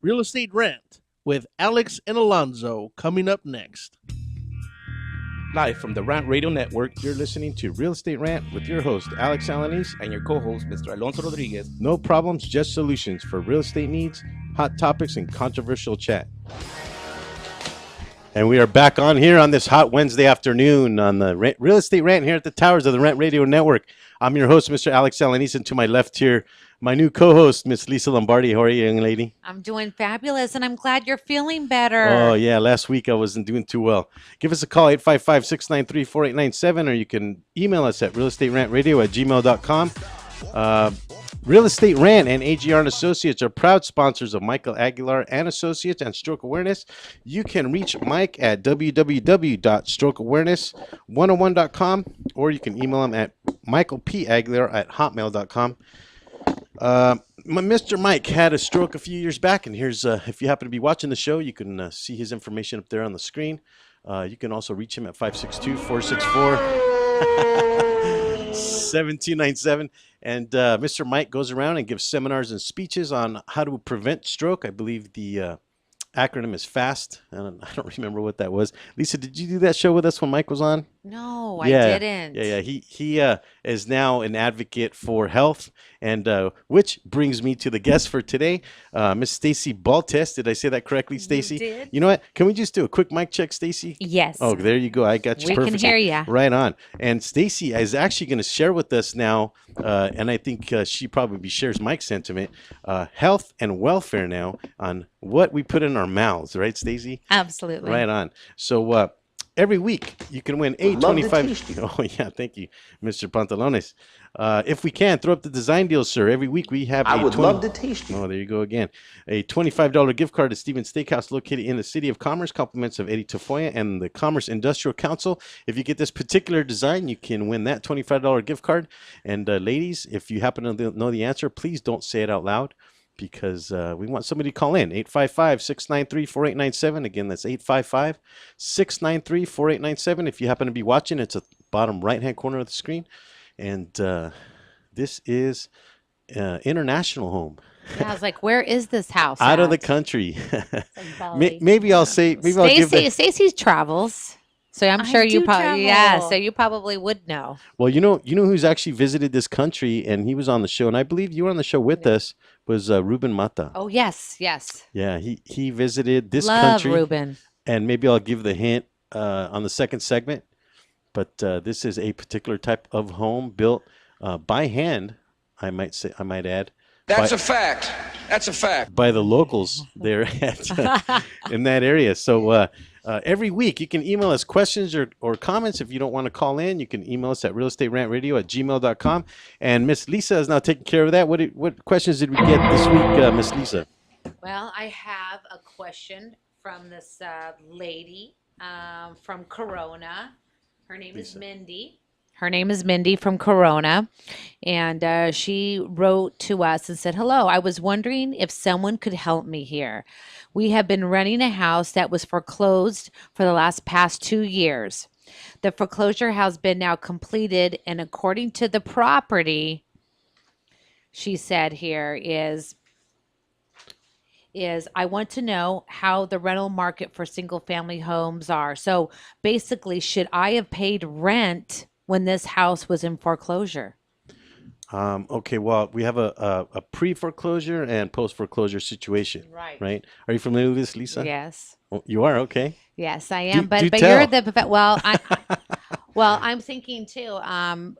Real Estate Rant with Alex and Alonzo coming up next. Live from the Rant Radio Network, you're listening to Real Estate Rant with your host, Alex Alanis, and your co-host, Mr. Alonso Rodriguez. No problems, just solutions for real estate needs, hot topics, and controversial chat. And we are back on here on this hot Wednesday afternoon on the Real Estate Rant here at the towers of the Rant Radio Network. I'm your host, Mr. Alex Alanis, and to my left here, my new co-host, Miss Lisa Lombardi. How are you, young lady? I'm doing fabulous, and I'm glad you're feeling better. Oh, yeah. Last week I wasn't doing too well. Give us a call, 855-693-4897, or you can email us at realestaterantradio@gmail.com. Real Estate Rant and AGR and Associates are proud sponsors of Michael Aguilar and Associates and Stroke Awareness. You can reach Mike at www.strokeawareness101.com, or you can email him at michaelpaguilar@hotmail.com. Mr. Mike had a stroke a few years back, and here's if you happen to be watching the show, you can see his information up there on the screen. You can also reach him at 562-464-7297. And Mr. Mike goes around and gives seminars and speeches on how to prevent stroke. I believe the acronym is FAST. I don't remember what that was. Lisa, did you do that show with us when Mike was on? No, Yeah. I didn't. Yeah. He is now an advocate for health, and which brings me to the guest for today, Miss Stacy Baltes. Did I say that correctly, Stacy? You did. You know what? Can we just do a quick mic check, Stacy? Yes. Oh, there you go. I got you We perfect. can hear ya. Right on. And Stacy is actually going to share with us now, and I think she probably shares Mike's sentiment, health and welfare now on what we put in our mouths, right, Stacy? Absolutely. Right on. So every week you can win a 25. Oh yeah, thank you, Mr. Pantalones. If we can, throw up the design deal, sir. Every week we have. I would love to taste you. Oh, there you go again. A $25 gift card to Stevens Steakhouse, located in the City of Commerce. Compliments of Eddie Tafoya and the Commerce Industrial Council. If you get this particular design, you can win that $25 gift card. And ladies, if you happen to know the answer, please don't say it out loud, because we want somebody to call in. 855-693-4897. Again, that's 855-693-4897. If you happen to be watching, it's at the bottom right-hand corner of the screen. And this is international home. Yeah, I was like, where is this house? Out of at? the country. Bali. Maybe I'll say, maybe I'll give the... Stacy travels. So I'm sure you probably, so you probably would know. Well, you know who's actually visited this country, and he was on the show, and I believe you were on the show with us, was Ruben Mata. Oh, yes. Yeah, he visited this Love country. Ruben. And maybe I'll give the hint on the second segment. But this is a particular type of home built by hand, I might add. That's a fact. That's a fact. By the locals there in that area. So every week you can email us questions or comments. If you don't want to call in, you can email us at realestaterantradio@gmail.com. And Miss Lisa is now taking care of that. What questions did we get this week, Miss Lisa? Well, I have a question from this lady from Corona. Her name is Mindy. Her name is Mindy from Corona, and she wrote to us and said, "Hello, I was wondering if someone could help me here. We have been renting a house that was foreclosed for the past 2 years. The foreclosure has been now completed, and according to the property," she said here, is I want to know how the rental market for single family homes are. So basically, should I have paid rent when this house was in foreclosure? Okay, well, we have a pre-foreclosure and post-foreclosure situation. Right. Are you familiar with this, Lisa? Yes. Oh, you are? Okay. Yes, I am. Do But tell. you're the I'm thinking too.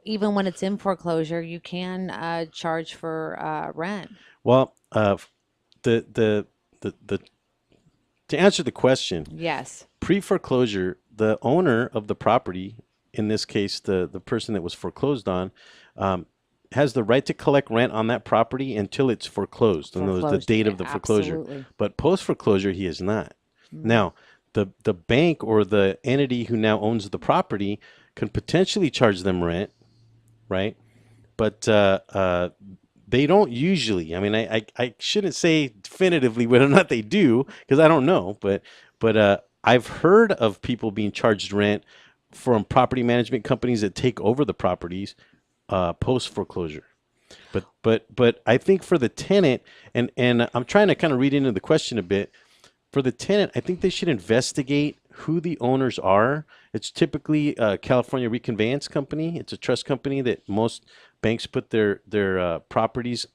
Even when it's in foreclosure, you can charge for rent. Well, the to answer the question, Yes. pre-foreclosure, the owner of the property, in this case, the person that was foreclosed on, has the right to collect rent on that property until it's foreclosed. In other words, the date of the foreclosure. Absolutely. But post-foreclosure, he is not. Now, the bank or the entity who now owns the property can potentially charge them rent, right? But they don't usually. I mean, I shouldn't say definitively whether or not they do, because I don't know. But I've heard of people being charged rent from property management companies that take over the properties post foreclosure. But I think for the tenant, and I'm trying to kind of read into the question a bit. For the tenant, I think they should investigate who the owners are. It's typically a California Reconveyance Company. It's a trust company that most banks put their properties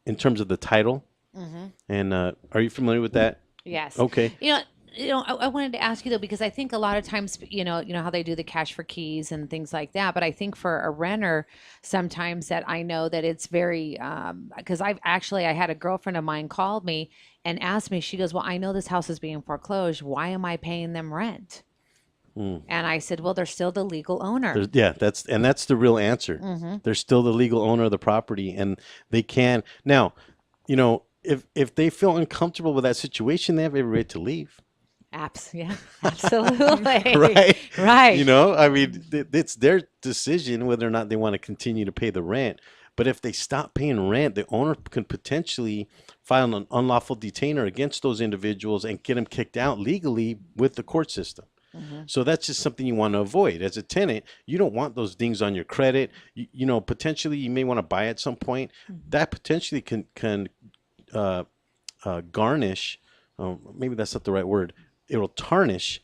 in terms of the title. And are you familiar with that? Yes. Okay. I wanted to ask you though, because I think a lot of times, how they do the cash for keys and things like that. But I think for a renter, sometimes that I know that it's very, because I had a girlfriend of mine called me and asked me, she goes, well, I know this house is being foreclosed. Why am I paying them rent? And I said, well, they're still the legal owner. That's the real answer. They're still the legal owner of the property, and they can now, if they feel uncomfortable with that situation, they have every right to leave. Yeah, absolutely. Right. Right. I mean, it's their decision whether or not they want to continue to pay the rent. But if they stop paying rent, the owner can potentially file an unlawful detainer against those individuals and get them kicked out legally with the court system. So that's just something you want to avoid. As a tenant, you don't want those things on your credit. Potentially you may want to buy at some point. That potentially can garnish, maybe that's not the right word. It'll tarnish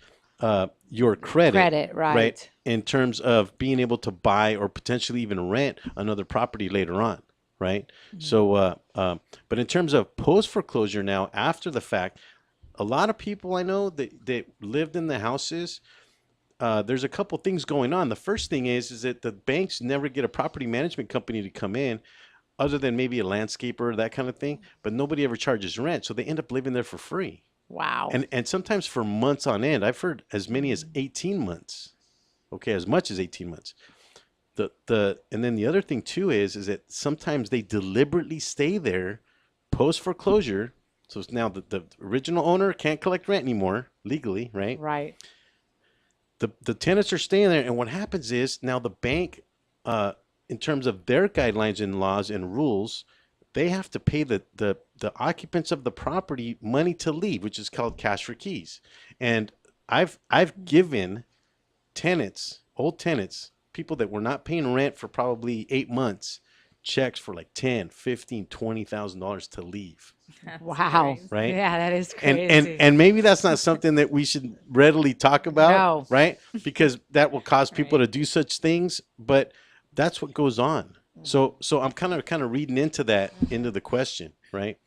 your credit, right? In terms of being able to buy or potentially even rent another property later on, right? So, but in terms of post foreclosure now, after the fact, a lot of people I know that lived in the houses. There's a couple things going on. The first thing is that the banks never get a property management company to come in, other than maybe a landscaper or that kind of thing. But nobody ever charges rent, so they end up living there for free. Wow. And sometimes for months on end. I've heard as many as 18 months. Okay, as much as 18 months. And then the other thing too is that sometimes they deliberately stay there post foreclosure. So it's now the original owner can't collect rent anymore legally, right? Right. The tenants are staying there, and what happens is now the bank, in terms of their guidelines and laws and rules, they have to pay the occupants of the property money to leave, which is called cash for keys. And I've given tenants, old tenants, people that were not paying rent for probably 8 months, checks for like $10,000, $15,000, $20,000 to leave. Wow. Crazy. Right? Yeah, that is crazy. And maybe that's not something that we should readily talk about, No. right? Because that will cause people to do such things, but that's what goes on. So I'm kind of reading into the question, right?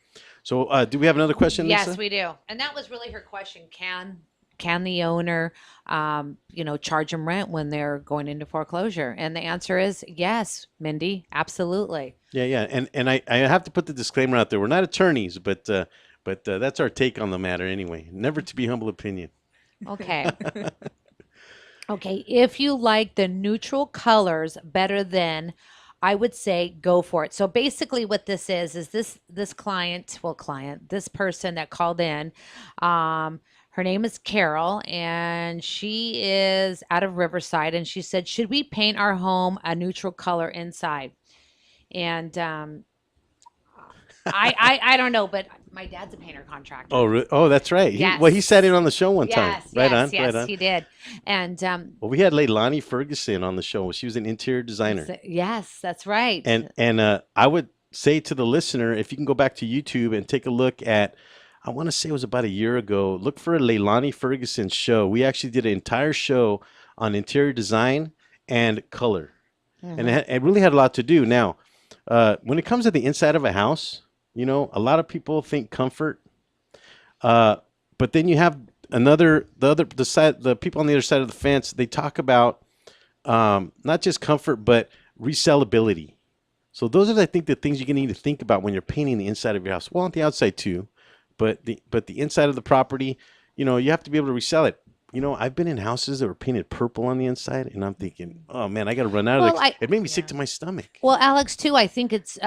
So do we have another question, Yes, Lisa? we do. And that was really her question. Can the owner, charge them rent when they're going into foreclosure? And the answer is yes, Mindy, absolutely. Yeah. And I have to put the disclaimer out there. We're not attorneys, but that's our take on the matter anyway. Never to be humble opinion. Okay. Okay. If you like the neutral colors better than, I would say go for it. So basically what this is this this person that called in, her name is Carol, and she is out of Riverside, and she said, should we paint our home a neutral color inside? And I don't know, but my dad's a painter contractor. Oh, that's right. Yes. He sat in on the show one time. Right on. He did. And well, we had Leilani Ferguson on the show. She was an interior designer. Yes, that's right. And I would say to the listener, if you can go back to YouTube and take a look at, I want to say it was about a year ago, look for a Leilani Ferguson show. We actually did an entire show on interior design and color. And it really had a lot to do. Now, when it comes to the inside of a house, a lot of people think comfort, but then you have the people on the other side of the fence. They talk about not just comfort, but resellability. So those are, I think, the things you're going to need to think about when you're painting the inside of your house. Well, on the outside too, but the inside of the property, you have to be able to resell it. I've been in houses that were painted purple on the inside, and I'm thinking, oh man, I got to run out of it. It made me sick to my stomach. Well, Alex, too, I think it's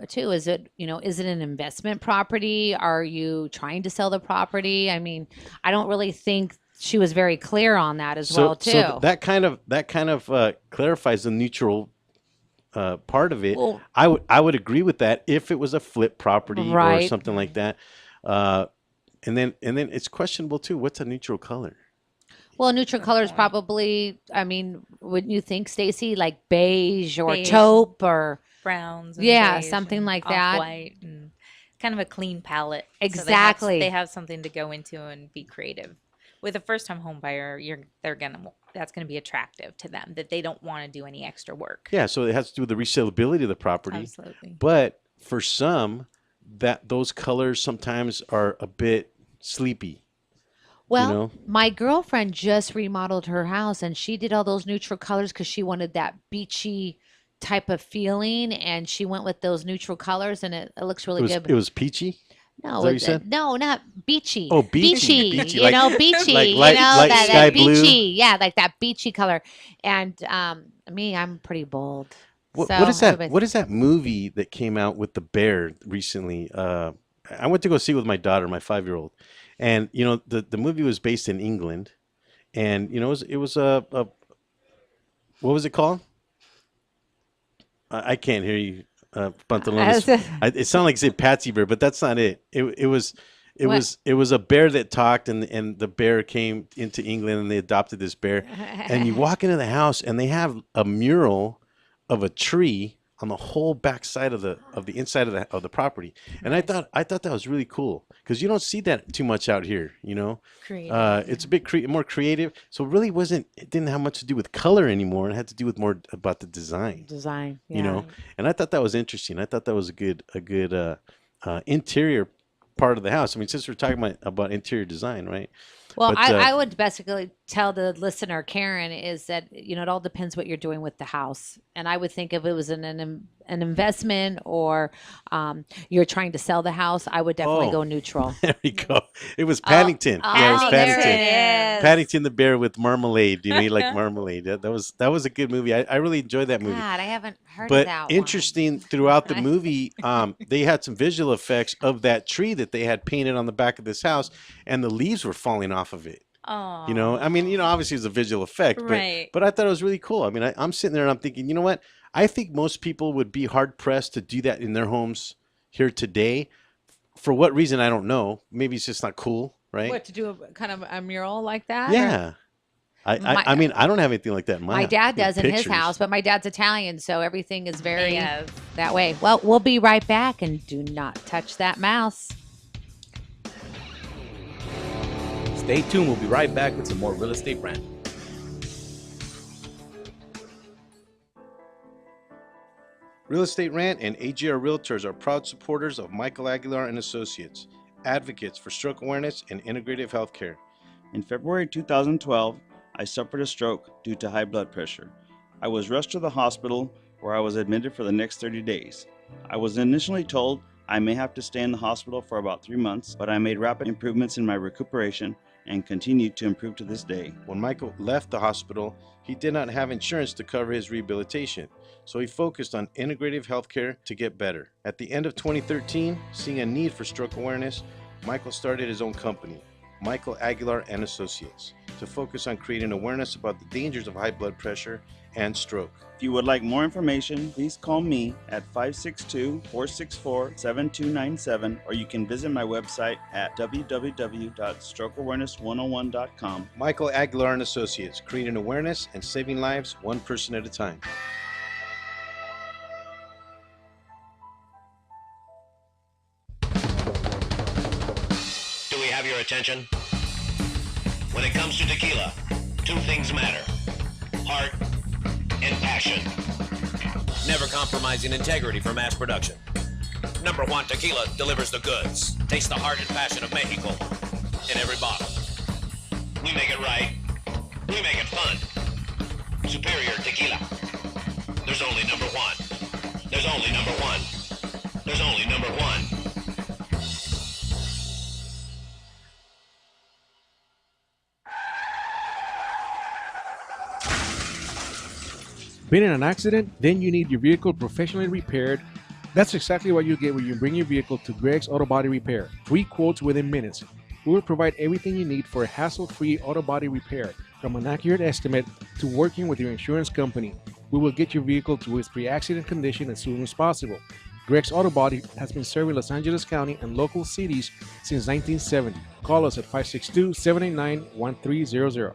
too. Is it an investment property? Are you trying to sell the property? I mean, I don't really think she was very clear on that as well, too. So that kind of clarifies the neutral part of it. Well, I would agree with that if it was a flip property or Right. something like that. And then it's questionable too. What's a neutral color? Well, neutral colors probably, I mean, wouldn't you think, Stacy, like beige or Beige. taupe or browns and yeah, beige something and like that. off-white and kind of a clean palette. So Exactly. they have something to go into and be creative. With a first-time home buyer, that's gonna be attractive to them, that they don't want to do any extra work. Yeah, so it has to do with the resaleability of the property. Absolutely. But for some, those colors sometimes are a bit sleepy. Well, know? my girlfriend just remodeled her house and she did all those neutral colors because she wanted that beachy type of feeling, and she went with those neutral colors, and it looks really good. It was peachy. No, Is that what you said? no, not beachy. Oh, beachy. Beachy, Like- beachy. like You light- know, light that sky blue. beachy. Yeah, like that beachy color. And me, I'm pretty bold. What So is that? everybody's- What is that movie that came out with the bear recently? I went to go see it with my daughter, my 5-year-old, and the movie was based in England, and it was a what was it called? I can't hear you, Pantalones. It sounded like say Patsy Bear, but that's not it. It was a bear that talked, and the bear came into England, and they adopted this bear. And you walk into the house, and they have a mural of a tree on the whole back side of the inside of the properity. And I thought that was really cool because you don't see that too much out here. Creative. It's a bit more creative. So it really it didn't have much to do with color anymore. It had to do with more about the design. Design. Yeah. You know, and I thought that was interesting. I thought that was a good interior part of the house. I mean, since we're talking about interior design, right? Well, But, I would basically tell the listener, Karen, is that it all depends what you're doing with the house, and I would think if it was an investment or you're trying to sell the house, I would definitely go neutral. There we go. It was Paddington. Yeah, it was there Paddington. it is. Paddington the bear with marmalade. You like marmalade. That was a good movie. I really enjoyed that movie. God, I haven't heard of But that interesting, throughout the movie, they had some visual effects of that tree that they had painted on the back of this house, and the leaves were falling off of it. Oh. I mean, obviously it's a visual effect, Right. but I thought it was really cool. I mean, I'm sitting there and I'm thinking, you know what? I think most people would be hard pressed to do that in their homes here today. For what reason, I don't know. Maybe it's just not cool, right? What, to do a kind of a mural like that? Yeah. I mean, I don't have anything like that in My dad does in his pictures. house, but my dad's Italian, so everything is very Yes. that way. Well, we'll be right back, and do not touch that mouse. Stay tuned. We'll be right back with some more real estate rant. Real Estate Rant and AGR Realtors are proud supporters of Michael Aguilar and Associates, advocates for stroke awareness and integrative healthcare. In February 2012, I suffered a stroke due to high blood pressure. I was rushed to the hospital where I was admitted for the next 30 days. I was initially told I may have to stay in the hospital for about 3 months, but I made rapid improvements in my recuperation and continued to improve to this day. When Michael left the hospital, he did not have insurance to cover his rehabilitation, so he focused on integrative healthcare to get better. At the end of 2013, seeing a need for stroke awareness, Michael started his own company, Michael Aguilar and Associates, to focus on creating awareness about the dangers of high blood pressure and stroke. If you would like more information, please call me at 562-464-7297, or you can visit my website at www.strokeawareness101.com. Michael Aguilar and Associates, creating awareness and saving lives one person at a time. Do we have your attention? When it comes to tequila, two things matter: heart and passion. Never compromising integrity for mass production. Number one Tequila delivers the goods. Taste the heart and passion of Mexico in every bottle. We make it right. We make it fun. Superior Tequila. There's only number one. There's only number one. There's only number one. Been in an accident? Then you need your vehicle professionally repaired. That's exactly what you get when you bring your vehicle to Greg's Auto Body Repair. 3 quotes within minutes. We will provide everything you need for a hassle-free auto body repair, from an accurate estimate to working with your insurance company. We will get your vehicle to its pre-accident condition as soon as possible. Greg's Auto Body has been serving Los Angeles County and local cities since 1970. Call us at 562-789-1300.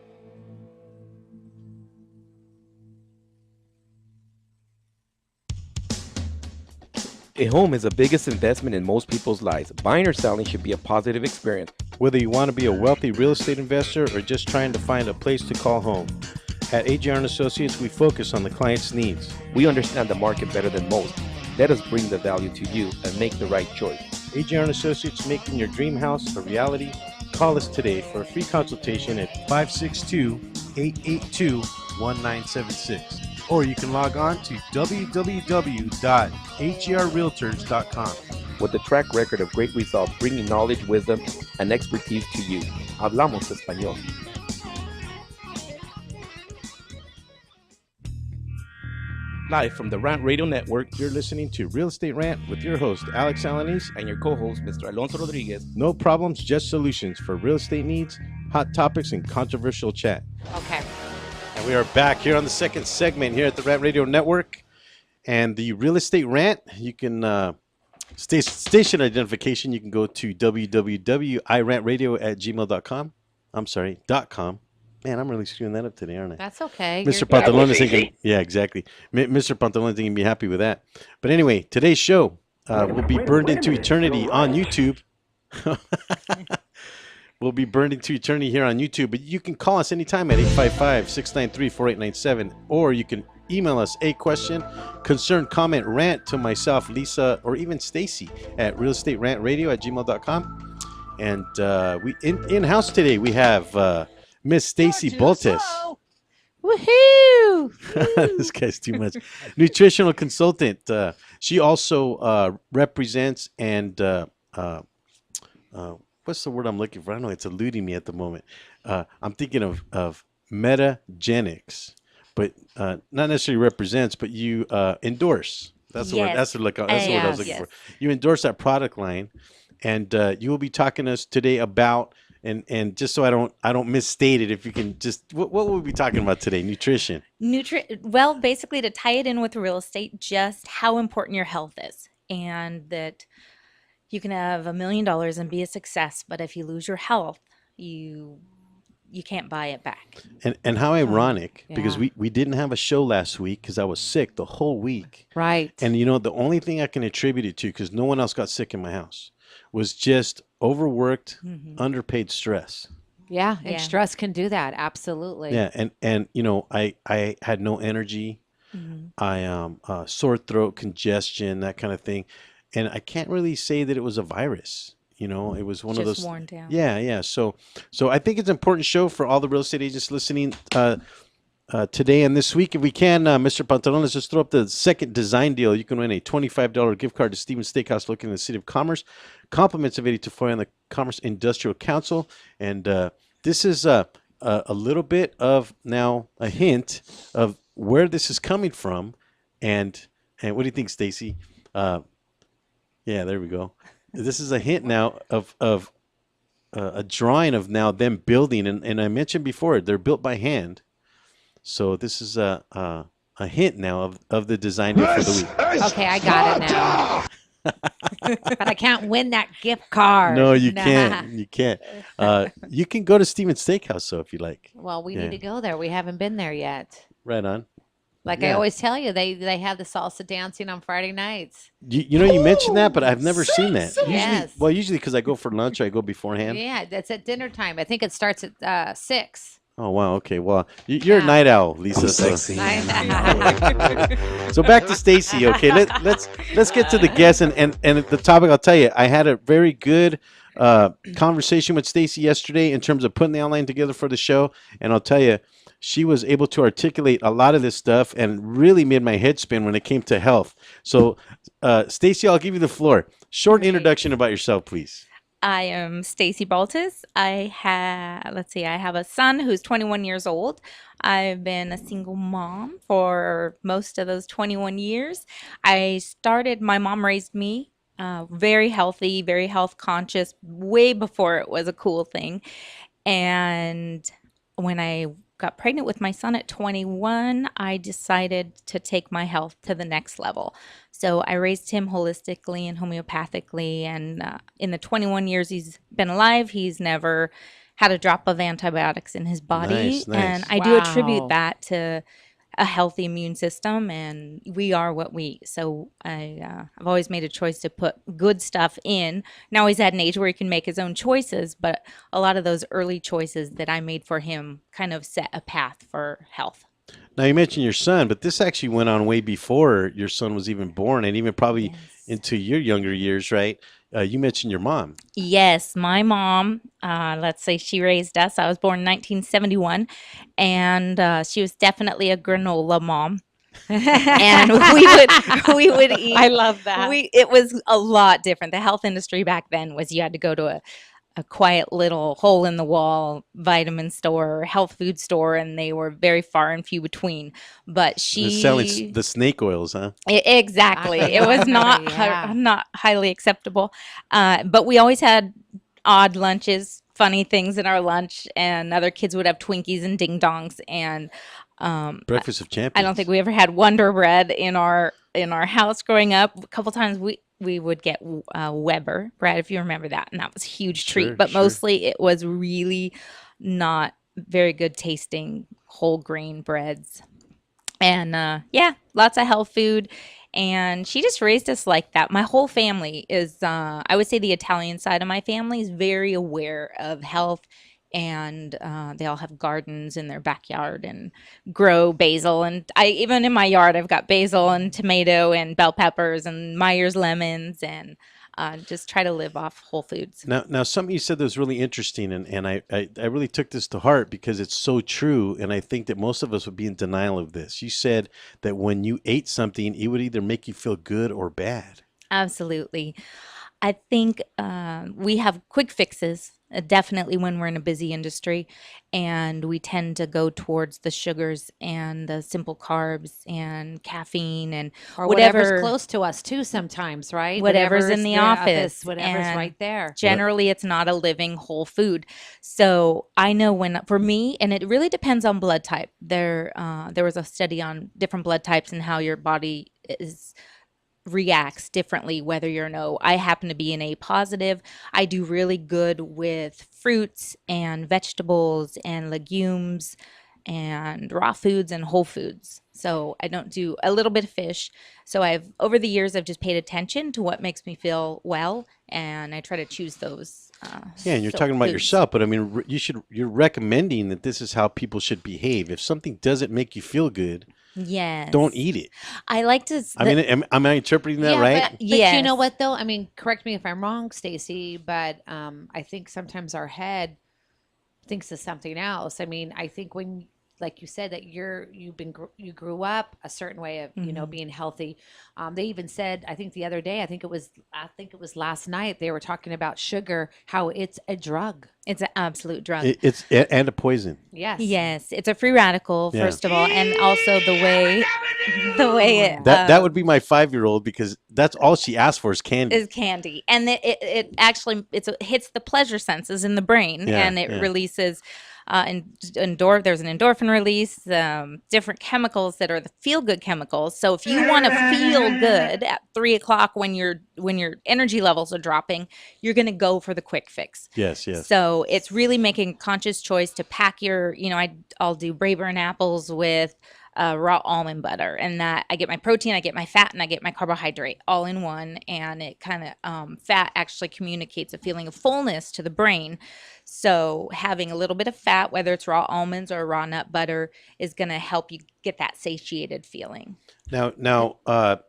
A home is the biggest investment in most people's lives. Buying or selling should be a positive experience. Whether you want to be a wealthy real estate investor or just trying to find a place to call home. At AJR and Associates, we focus on the client's needs. We understand the market better than most. Let us bring the value to you and make the right choice. AJR and Associates, making your dream house a reality. Call us today for a free consultation at 562-882-1976. Or you can log on to www.agrrealtors.com. With a track record of great results, bringing knowledge, wisdom, and expertise to you. Hablamos español. Live from the Rant Radio Network, you're listening to Real Estate Rant with your host, Alex Alanis, And your co-host, Mr. Alonso Rodriguez. No problems, just solutions for real estate needs, hot topics, and controversial chat. Okay. And we are back here on the second segment here at the Rant Radio Network. And the Real Estate Rant, you can station identification, you can go to www.irantradio@gmail.com. I'm sorry, .com. Man, I'm really screwing that up today, aren't I? That's okay. Mr. Pantalon is thinking, yeah, exactly. Mr. Pantalon is thinking be happy with that. But anyway, today's show will be burned into eternity on YouTube. We'll be burned into eternity here on YouTube. But you can call us anytime at 855-693-4897. Or you can email us a question, concern, comment, rant to myself, Lisa, or even Stacy at realestaterantradio@gmail.com. And we in-house today, we have Miss Stacy Boltes. Woohoo! This guy's too much. Nutritional consultant. She also represents and what's the word I'm looking for? I know it's eluding me at the moment. I'm thinking of metagenics, but not necessarily represents, but you endorse. That's the word. That's the word I was looking for. You endorse that product line, and you will be talking to us today about. And just so I don't misstate it, if you can just what will we be talking about today? Nutrition. Well, basically to tie it in with real estate, just how important your health is, and that you can have $1 million and be a success, but if you lose your health, you can't buy it back. And how ironic, because we didn't have a show last week because I was sick the whole week. Right. And the only thing I can attribute it to, because no one else got sick in my house, was just overworked, underpaid stress. Yeah, and stress can do that. Absolutely. Yeah, and I had no energy. I sore throat, congestion, that kind of thing. And I can't really say that it was a virus. It was one of those. Just worn down. Yeah. So I think it's an important show for all the real estate agents listening today and this week. If we can, Mr. Pantalon, let's just throw up the second design deal. You can win a $25 gift card to Stevens Steakhouse located in the City of Commerce. Compliments of 8240 on the Commerce Industrial Council. And this is a little bit of now a hint of where this is coming from. And what do you think, Stacy? Yeah, there we go. This is a hint now of a drawing of now them building. And I mentioned before, they're built by hand. So this is a hint now of the design deal for the week. Okay, I got it now. But I can't win that gift card. No, you can't. You can't. You can go to Stevens Steakhouse, though, if you like. Well, we need to go there. We haven't been there yet. Right on. Like I always tell you, they have the salsa dancing on Friday nights. You mentioned that, but I've never seen that. Usually because I go for lunch, or I go beforehand. Yeah, that's at dinner time. I think it starts at 6. Oh wow! Okay, well, you're a night owl, Lisa. Sexy. So back to Stacy. Okay, let's get to the guest and the topic. I'll tell you, I had a very good conversation with Stacy yesterday in terms of putting the outline together for the show, and I'll tell you, she was able to articulate a lot of this stuff and really made my head spin when it came to health. So, Stacy, I'll give you the floor. Short introduction about yourself, please. I am Stacy Baltus. I have a son who's 21 years old. I've been a single mom for most of those 21 years. My mom raised me very healthy, very health conscious, way before it was a cool thing. And when I got pregnant with my son at 21, I decided to take my health to the next level. So I raised him holistically and homeopathically. And in the 21 years he's been alive, he's never had a drop of antibiotics in his body. Nice. And I do attribute that to a healthy immune system, and we are what we eat. So I've always made a choice to put good stuff in. Now he's at an age where he can make his own choices, but a lot of those early choices that I made for him kind of set a path for health. Now you mentioned your son, but this actually went on way before your son was even born, and even probably into your younger years, right? You mentioned your mom. Yes, my mom, let's say she raised us. I was born in 1971, and she was definitely a granola mom. And we would eat. I love that. It was a lot different. The health industry back then was you had to go to a quiet little hole in the wall vitamin store or health food store, and they were very far and few between. But They're selling she the snake oils, huh? exactly. It was not Yeah. not highly acceptable. But we always had odd lunches, funny things in our lunch, and other kids would have Twinkies and ding dongs. And Breakfast of Champions. I don't think we ever had Wonder Bread in our house growing up. A couple times we would get Weber bread, if you remember that, and that was a huge treat. Sure, But sure. mostly it was really not very good tasting whole grain breads. And yeah, lots of health food. And she just raised us like that. My whole family is, I would say the Italian side of my family is very aware of health. And they all have gardens in their backyard and grow basil. And even in my yard, I've got basil and tomato and bell peppers and Myers lemons, and just try to live off whole foods. Now, something you said that was really interesting, and I really took this to heart because it's so true, and I think that most of us would be in denial of this. You said that when you ate something, it would either make you feel good or bad. Absolutely. I think we have quick fixes, definitely when we're in a busy industry, and we tend to go towards the sugars and the simple carbs and caffeine and Or whatever's whatever close to us too sometimes, right? whatever's in the office. Whatever's And right there. generally, it's not a living whole food. So I know when, for me, and it really depends on blood type. There was a study on different blood types and how your body reacts differently whether you're an O. I happen to be an A positive. I do really good with fruits and vegetables and legumes and raw foods and whole foods. So I don't do a little bit of fish. So over the years I've just paid attention to what makes me feel well, and I try to choose those. Yeah, and you're so talking about foods. yourself, but I mean, you're recommending that this is how people should behave. If something doesn't make you feel good, Yes. don't eat it. I like to. I mean, am I interpreting that Yeah, right? but you know Yes. what though? I mean, correct me if I'm wrong, Stacy, but I think sometimes our head thinks of something else. I mean, I think when, like you said, that you grew up a certain way of being healthy. They even said, I think the other day, I think it was last night, they were talking about sugar, how it's a drug. It's an absolute drug. And a poison. Yes. Yes, it's a free radical, Yeah. first of all, and also the way it That would be my 5-year-old, because that's all she asked for is candy. is candy, and it actually hits the pleasure senses in the brain, Yeah, and it yeah. releases there's an endorphin release, different chemicals that are the feel good chemicals. So if you want to feel good at 3 o'clock when your energy levels are dropping, you're going to go for the quick fix. Yes, yes. So it's really making a conscious choice to pack I'll do Braeburn apples with raw almond butter, and that I get my protein, I get my fat, and I get my carbohydrate all in one. And it kind of fat actually communicates a feeling of fullness to the brain. So having a little bit of fat, whether it's raw almonds or raw nut butter, is going to help you get that satiated feeling. Now,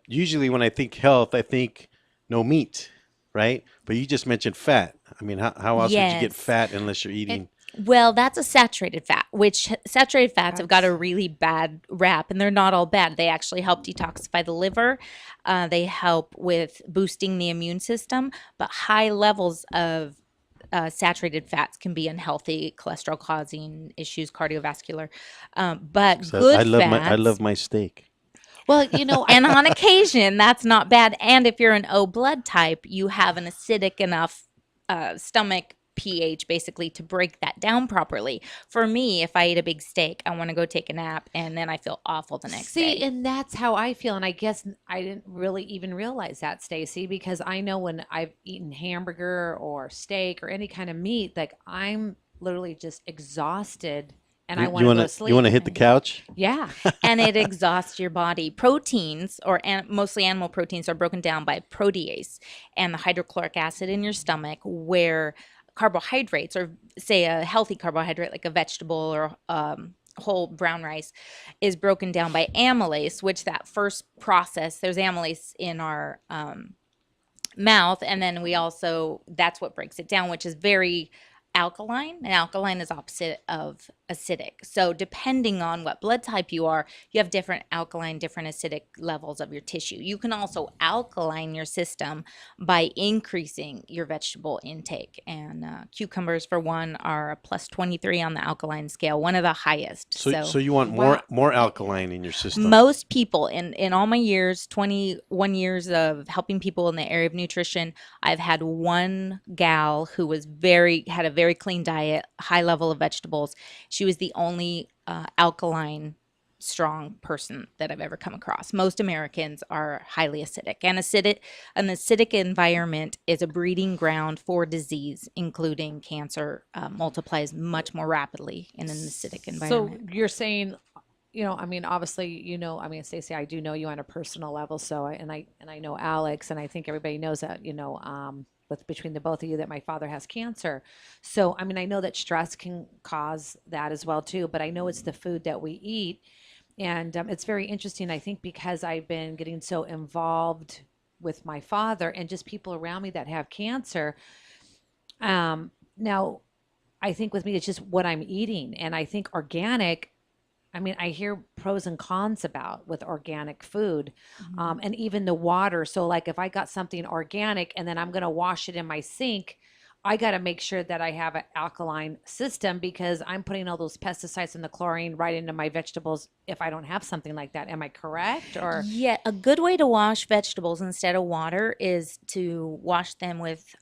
usually when I think health, I think no meat, right? But you just mentioned fat. I mean, how else would you get Yes. fat unless you're eating? Well, that's a saturated fat, which saturated fats have got a really bad rap, and they're not all bad. They actually help detoxify the liver. They help with boosting the immune system, but high levels of saturated fats can be unhealthy, cholesterol causing issues, cardiovascular. But So good I fats. love my steak. Well, And on occasion, that's not bad. And if you're an O blood type, you have an acidic enough stomach pH basically to break that down properly. For me, if I eat a big steak, I want to go take a nap, and then I feel awful the next See, day. and that's how I feel. And I guess I didn't really even realize that, Stacy, because I know when I've eaten hamburger or steak or any kind of meat, like I'm literally just exhausted and I You want to go to sleep. You want to hit the couch? Yeah. And it exhausts your body. Proteins, or mostly animal proteins, are broken down by protease and the hydrochloric acid in your stomach, where carbohydrates, or say a healthy carbohydrate like a vegetable or whole brown rice, is broken down by amylase, which that first process, there's amylase in our mouth, and then that's what breaks it down, which is very alkaline, and alkaline is opposite of acidic. So depending on what blood type you are, you have different alkaline, different acidic levels of your tissue. You can also alkaline your system by increasing your vegetable intake, and cucumbers, for one, are a plus 23 on the alkaline scale, one of the highest. So you want more alkaline in your system. Most people, in all my years, 21 years of helping people in the area of nutrition, I've had one gal who had a very clean diet, high level of vegetables. She was the only alkaline, strong person that I've ever come across. Most Americans are highly acidic, and an acidic environment is a breeding ground for disease, including cancer. Multiplies much more rapidly in an acidic environment. So you're saying, obviously, Stacey, I do know you on a personal level. So, I know Alex, and I think everybody knows that, between the both of you, that my father has cancer. So, I know that stress can cause that as well too, but I know it's the food that we eat. And it's very interesting, I think, because I've been getting so involved with my father and just people around me that have cancer. Now, I think with me, it's just what I'm eating. And I think organic, I hear pros and cons with organic food, and even the water. So like if I got something organic and then I'm going to wash it in my sink, I got to make sure that I have an alkaline system, because I'm putting all those pesticides and the chlorine right into my vegetables if I don't have something like that. Am I correct? Or Yeah, a good way to wash vegetables instead of water is to wash them with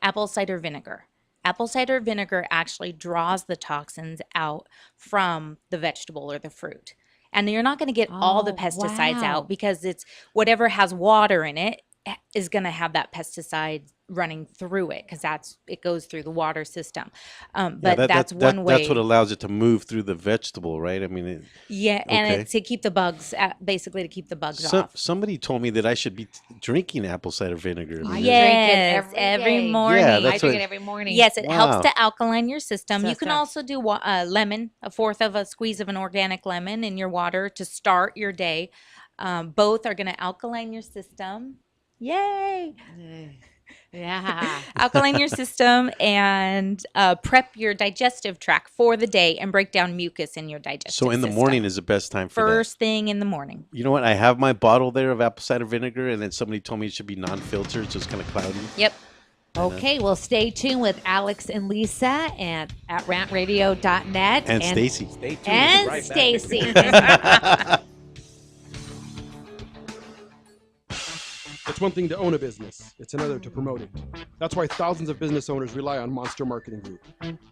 apple cider vinegar. Apple cider vinegar actually draws the toxins out from the vegetable or the fruit. And you're not going to get all the pesticides out, because it's whatever has water in it is going to have that pesticide running through it, because it goes through the water system. But that's one way. That's what allows it to move through the vegetable, right? And it's to keep the bugs, basically to keep the bugs off. Somebody told me that I should be drinking apple cider vinegar. Yes, every morning. Yeah, I drink it every morning. Yes, it helps to alkaline your system. You can also do lemon, a fourth of a squeeze of an organic lemon in your water to start your day. Both are going to alkaline your system. Yay! Yeah. Alkaline your system and prep your digestive tract for the day and break down mucus in your digestive system. So in the morning is the best time for First thing in the morning. You know what? I have my bottle there of apple cider vinegar, and then somebody told me it should be non-filtered, so it's kind of cloudy. Yep. Okay, well, stay tuned with Alex and Lisa and at rantradio.net. And Stacy. Stay tuned. And Right back. Stacy. It's one thing to own a business, it's another to promote it. That's why thousands of business owners rely on Monster Marketing Group.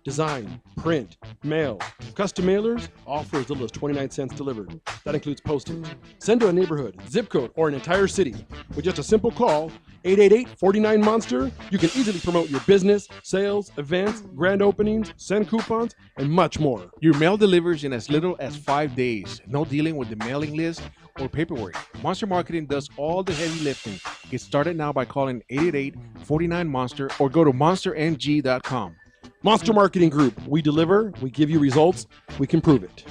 Design, print, mail, custom mailers, all for as little as 29 cents delivered. That includes postage. Send to a neighborhood, zip code, or an entire city. With just a simple call, 888-49-MONSTER, you can easily promote your business, sales, events, grand openings, send coupons, and much more. Your mail delivers in as little as 5 days. No dealing with the mailing list or paperwork. Monster Marketing does all the heavy lifting. Get started now by calling 888-49-MONSTER or go to monstermg.com. Monster Marketing Group. We deliver, we give you results, we can prove it.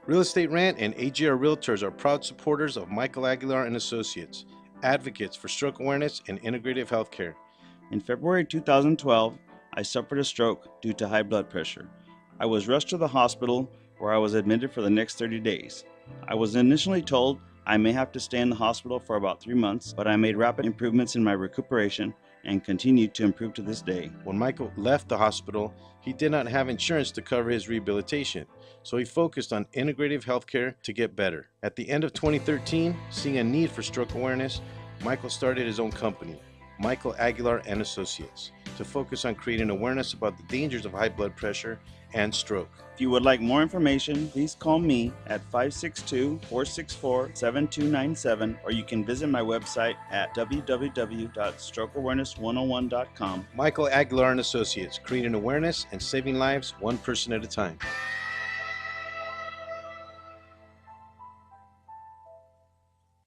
Real Estate Rant and AGR Realtors are proud supporters of Michael Aguilar and Associates, advocates for stroke awareness and integrative healthcare. In February 2012, I suffered a stroke due to high blood pressure. I was rushed to the hospital where I was admitted for the next 30 days. I was initially told I may have to stay in the hospital for about 3 months, but I made rapid improvements in my recuperation and continued to improve to this day. When Michael left the hospital, he did not have insurance to cover his rehabilitation, so he focused on integrative healthcare to get better. At the end of 2013, seeing a need for stroke awareness, Michael started his own company, Michael Aguilar and Associates, to focus on creating awareness about the dangers of high blood pressure and stroke. If you would like more information, please call me at 562-464-7297, or you can visit my website at www.strokeawareness101.com. Michael Aguilar and Associates, creating awareness and saving lives one person at a time.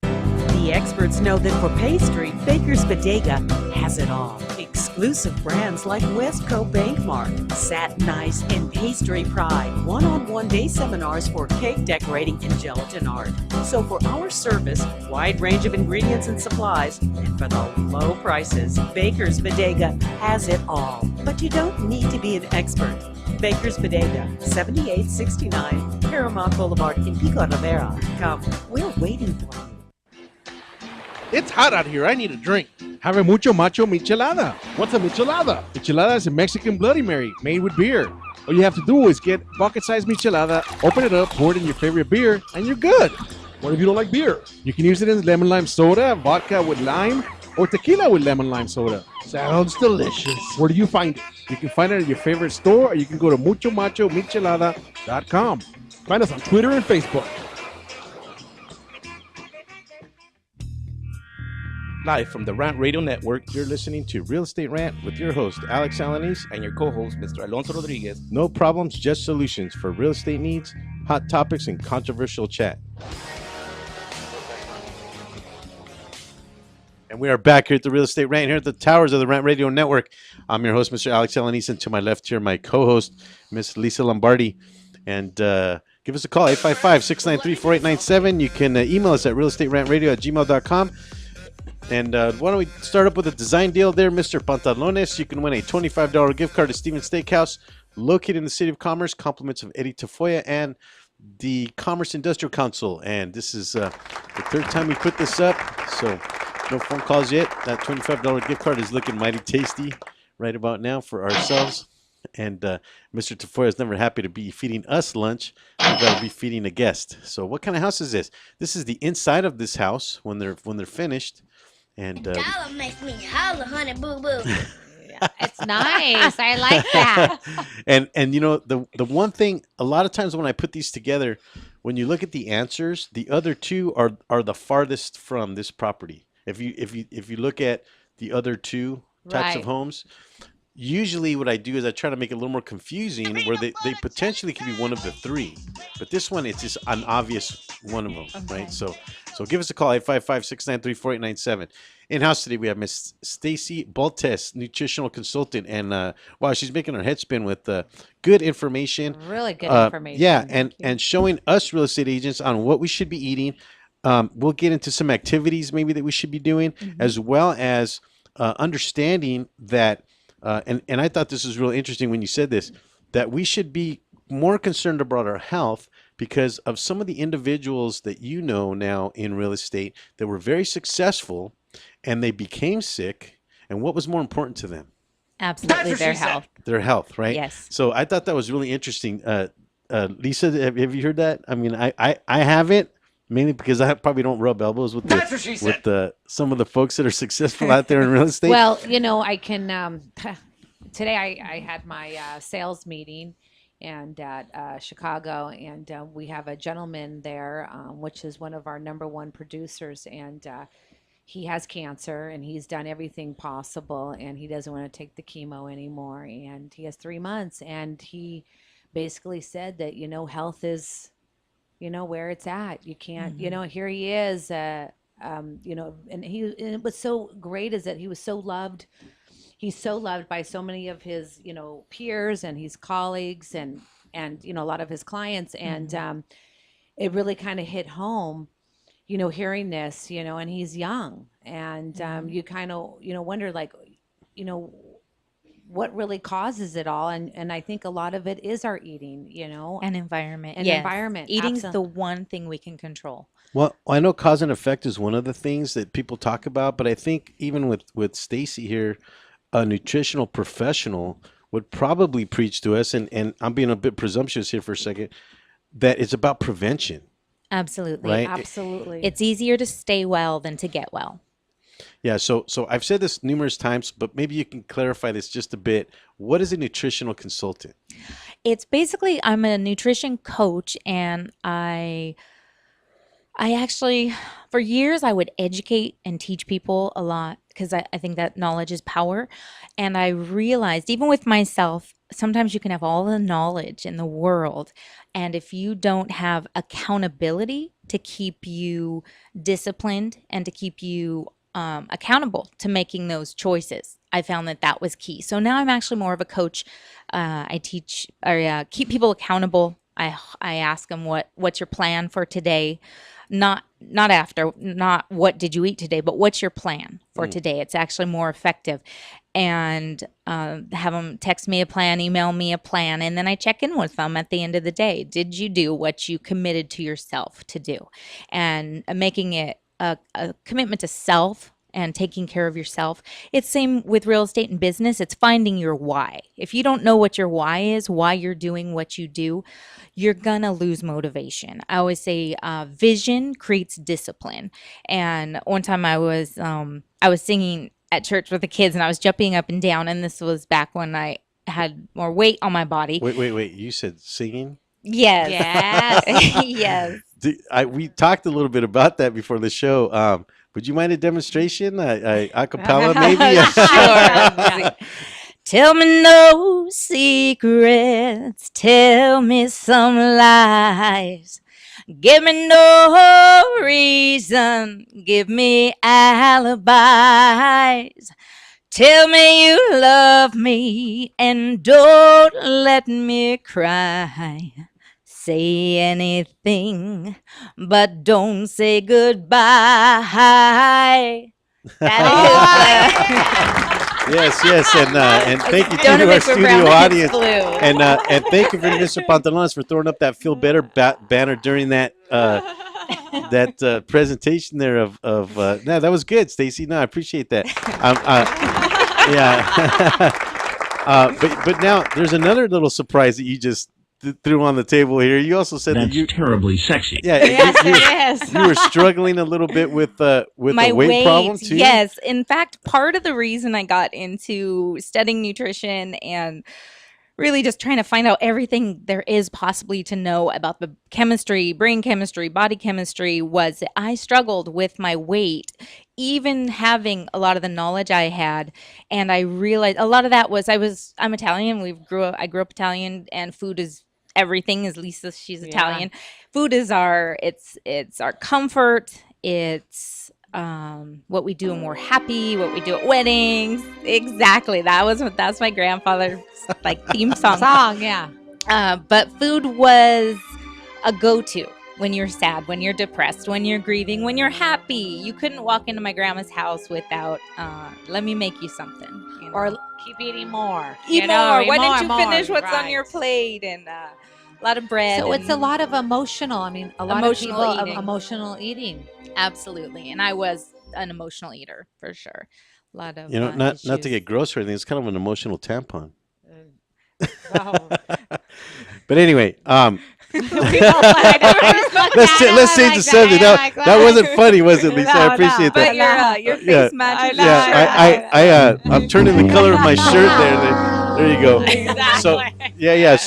The experts know that for pastry, Baker's Bodega has it all. Exclusive brands like Westco Bankmark, Satin Ice, and Pastry Pride. One-on-one day seminars for cake decorating and gelatin art. So for our service, wide range of ingredients and supplies, and for the low prices, Baker's Bodega has it all. But you don't need to be an expert. Baker's Bodega, 7869 Paramount Boulevard in Pico Rivera. Come, we're waiting for you. It's hot out here. I need a drink. Have a mucho macho michelada. What's a michelada? Michelada is a Mexican Bloody Mary made with beer. All you have to do is get bucket-sized michelada, open it up, pour it in your favorite beer, and you're good. What if you don't like beer? You can use it in lemon lime soda, vodka with lime, or tequila with lemon lime soda. Sounds delicious. Where do you find it? You can find it at your favorite store, or you can go to muchomachomichelada.com. Find us on Twitter and Facebook. Live from the Rant Radio Network, You're listening to Real Estate Rant with your host, Alex Alanis. and your co-host, Mr. Alonso Rodriguez. No problems, just solutions for real estate needs, hot topics, and controversial chat. And we are back here at the Real Estate Rant, here at the towers of the Rant Radio Network. I'm your host, Mr. Alex Alanis, and to my left here, my co-host, Miss Lisa Lombardi. And give us a call, 855-693-4897. You can email us at realestaterantradio@gmail.com. And why don't we start up with a design deal there, Mr. Pantalones. You can win a $25 gift card to Steven's Steakhouse, located in the City of Commerce, compliments of Eddie Tafoya and the Commerce Industrial Council. And this is the third time we put this up, so no phone calls yet. That $25 gift card is looking mighty tasty right about now for ourselves. And Mr. Tafoya is never happy to be feeding us lunch. We've got to be feeding a guest. So what kind of house is this? This is the inside of this house when they're finished. And Dollar makes me holler, honey, boo boo. It's nice. I like that. and you know the one thing, a lot of times when I put these together, when you look at the answers, the other two are the farthest from this property. If you look at the other two types of homes, usually what I do is I try to make it a little more confusing where they potentially could be one of the three. But this one, it's just an obvious one of them, right? So give us a call, 855-693-4897. In-house today, we have Miss Stacy Baltes, nutritional consultant. And, wow, she's making her head spin with good information. Really good information. Yeah, and showing us real estate agents on what we should be eating. We'll get into some activities maybe that we should be doing, as well as understanding that and I thought this was really interesting when you said this, that we should be more concerned about our health because of some of the individuals that you know now in real estate that were very successful and they became sick. And what was more important to them? Absolutely, their health. Their health, right? Yes. So I thought that was really interesting. Lisa, have you heard that? I mean, I haven't. Mainly because I probably don't rub elbows with some of the folks that are successful out there in real estate. Well, you know, I can. Today I had my sales meeting, and at Chicago, and we have a gentleman there, which is one of our number one producers, and he has cancer, and he's done everything possible, and he doesn't want to take the chemo anymore, and he has 3 months, and he basically said that health is where it's at. You can't, here he is, and it was so great is that he was so loved. He's so loved by so many of his, peers and his colleagues and a lot of his clients. And it really kind of hit home, hearing this, and he's young, and you kind of, wonder like, what really causes it all, and I think a lot of it is our eating, and environment. Environment. Eating's the one thing we can control. Well, I know cause and effect is one of the things that people talk about, but I think even with Stacy here, a nutritional professional would probably preach to us, and I'm being a bit presumptuous here for a second, that it's about prevention. Absolutely. Right? Absolutely. It's easier to stay well than to get well. Yeah, so I've said this numerous times, but maybe you can clarify this just a bit. What is a nutritional consultant? It's basically I'm a nutrition coach, and I actually, for years, I would educate and teach people a lot because I think that knowledge is power. And I realized, even with myself, sometimes you can have all the knowledge in the world. And if you don't have accountability to keep you disciplined and to keep you accountable to making those choices, I found that that was key. So now I'm actually more of a coach. I teach or keep people accountable. I ask them what's your plan for today, not what did you eat today, but what's your plan for today. It's actually more effective, and have them text me a plan, email me a plan, and then I check in with them at the end of the day. Did you do what you committed to yourself to do? And making it a commitment to self and taking care of yourself. It's same with real estate and business. It's finding your why. If you don't know what your why is, why you're doing what you do, you're gonna lose motivation. I always say vision creates discipline. And one time I was singing at church with the kids, and I was jumping up and down. And this was back when I had more weight on my body. Wait. You said singing? Yes. Yes. Yes. We talked a little bit about that before the show. Would you mind a demonstration? A cappella, maybe? Sure. Tell me no secrets, tell me some lies. Give me no reason, give me alibis. Tell me you love me and don't let me cry. Say anything, but don't say goodbye. Yes, and thank you to Donovan our for studio Brown audience, Blue. and thank you for Mr. Pantalones for throwing up that Feel Better banner during that presentation there of no, that was good, Stacy. No, I appreciate that. Yeah, but now there's another little surprise that you just threw on the table here. You also said that you terribly sexy. Yeah, Yes. you were struggling a little bit with My a weight problem too. Yes. In fact, part of the reason I got into studying nutrition and really just trying to find out everything there is possibly to know about the chemistry, brain chemistry, body chemistry, was that I struggled with my weight, even having a lot of the knowledge I had. And I realized a lot of that was I'm Italian. I grew up Italian, and food is everything. As Lisa, she's Italian. Food is it's our comfort. It's what we do when we're happy, what we do at weddings. Exactly. That's my grandfather's theme song. Yeah. But food was a go-to when you're sad, when you're depressed, when you're grieving, when you're happy. You couldn't walk into my grandma's house without let me make you something. You know? Or keep eating more. Eat more. Why didn't you finish what's on Right. your plate? And a lot of bread. So it's a and lot of emotional. I mean, a lot Emotional of people eating. emotional eating. Absolutely. And I was an emotional eater for sure. A lot of Not to issues. get gross or anything. It's kind of an emotional tampon. Oh. But anyway, Let's let's change the subject. That wasn't funny, was it, Lisa? I appreciate But that. your face matches. Yeah, I'm turning the color of my shirt there. There you go. Exactly.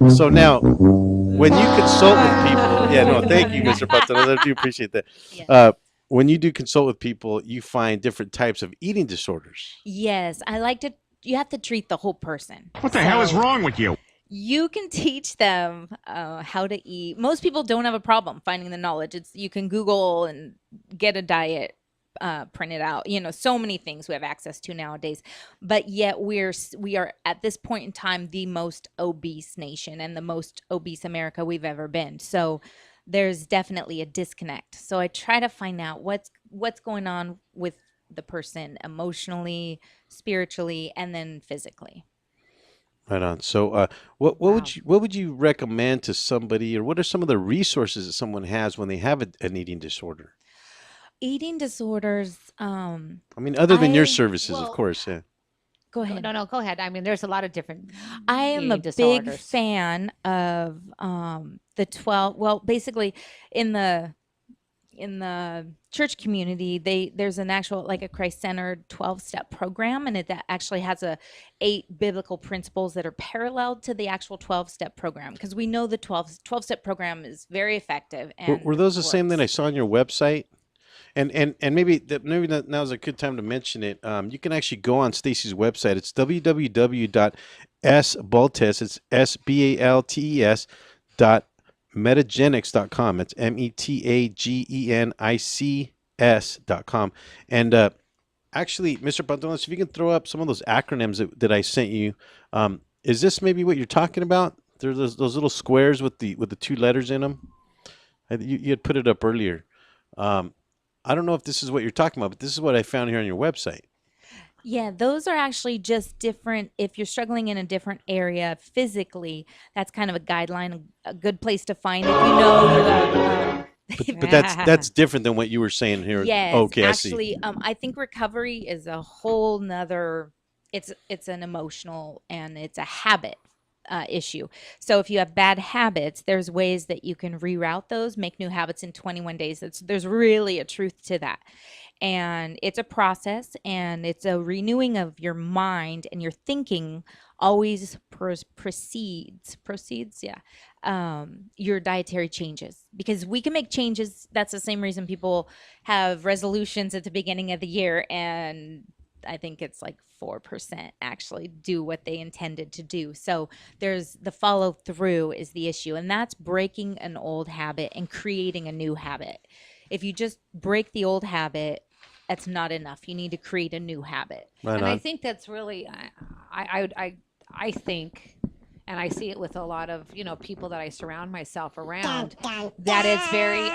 So now, when you consult with people, thank you, Mr. Pantalones. I do appreciate that. Yes. When you do consult with people, you find different types of eating disorders. Yes, you have to treat the whole person. What the hell is wrong with you? You can teach them how to eat. Most people don't have a problem finding the knowledge. You can Google and get a diet printed out. So many things we have access to nowadays. But yet we are at this point in time the most obese nation and the most obese America we've ever been. So there's definitely a disconnect. So I try to find out what's going on with the person emotionally, spiritually, and then physically. Right on. So, what would you recommend to somebody, or what are some of the resources that someone has when they have an eating disorder? Eating disorders. I mean, other than your services, of course. Yeah. Go ahead. No, go ahead. I mean, there's a lot of different. I am a big disorders. fan of the 12. Well, basically, in the in the church community, there's an actual, like, a Christ-centered 12-step program, and that actually has 8 biblical principles that are paralleled to the actual 12-step program, because we know the 12-step program is very effective. And Were those the same that I works. saw on your website? And maybe now's a good time to mention it. You can actually go on Stacy's website. It's www.sbaltes. It's SBALTES metagenics.com. It's metagenics.com. And actually, Mr. Pantones, if you can throw up some of those acronyms that I sent you, is this maybe what you're talking about? There's those little squares with the 2 letters in them. You had put it up earlier. I don't know if this is what you're talking about, but this is what I found here on your website. Yeah, those are actually just different. If you're struggling in a different area physically, that's kind of a guideline, a good place to find if you know you're But that's different than what you were saying here. Yes, Okay, actually, I see. I think recovery is a whole nother. It's an emotional and it's a habit issue. So if you have bad habits, there's ways that you can reroute those, make new habits in 21 days. There's really a truth to that. And it's a process, and it's a renewing of your mind, and your thinking always precedes your dietary changes, because we can make changes. That's the same reason people have resolutions at the beginning of the year, and I think it's like 4% actually do what they intended to do. So there's the follow through is the issue, and that's breaking an old habit and creating a new habit. If you just break the old habit, that's not enough. You need to create a new habit. Right And on. I think that's really, I think, and I see it with a lot of, people that I surround myself around, that it's very,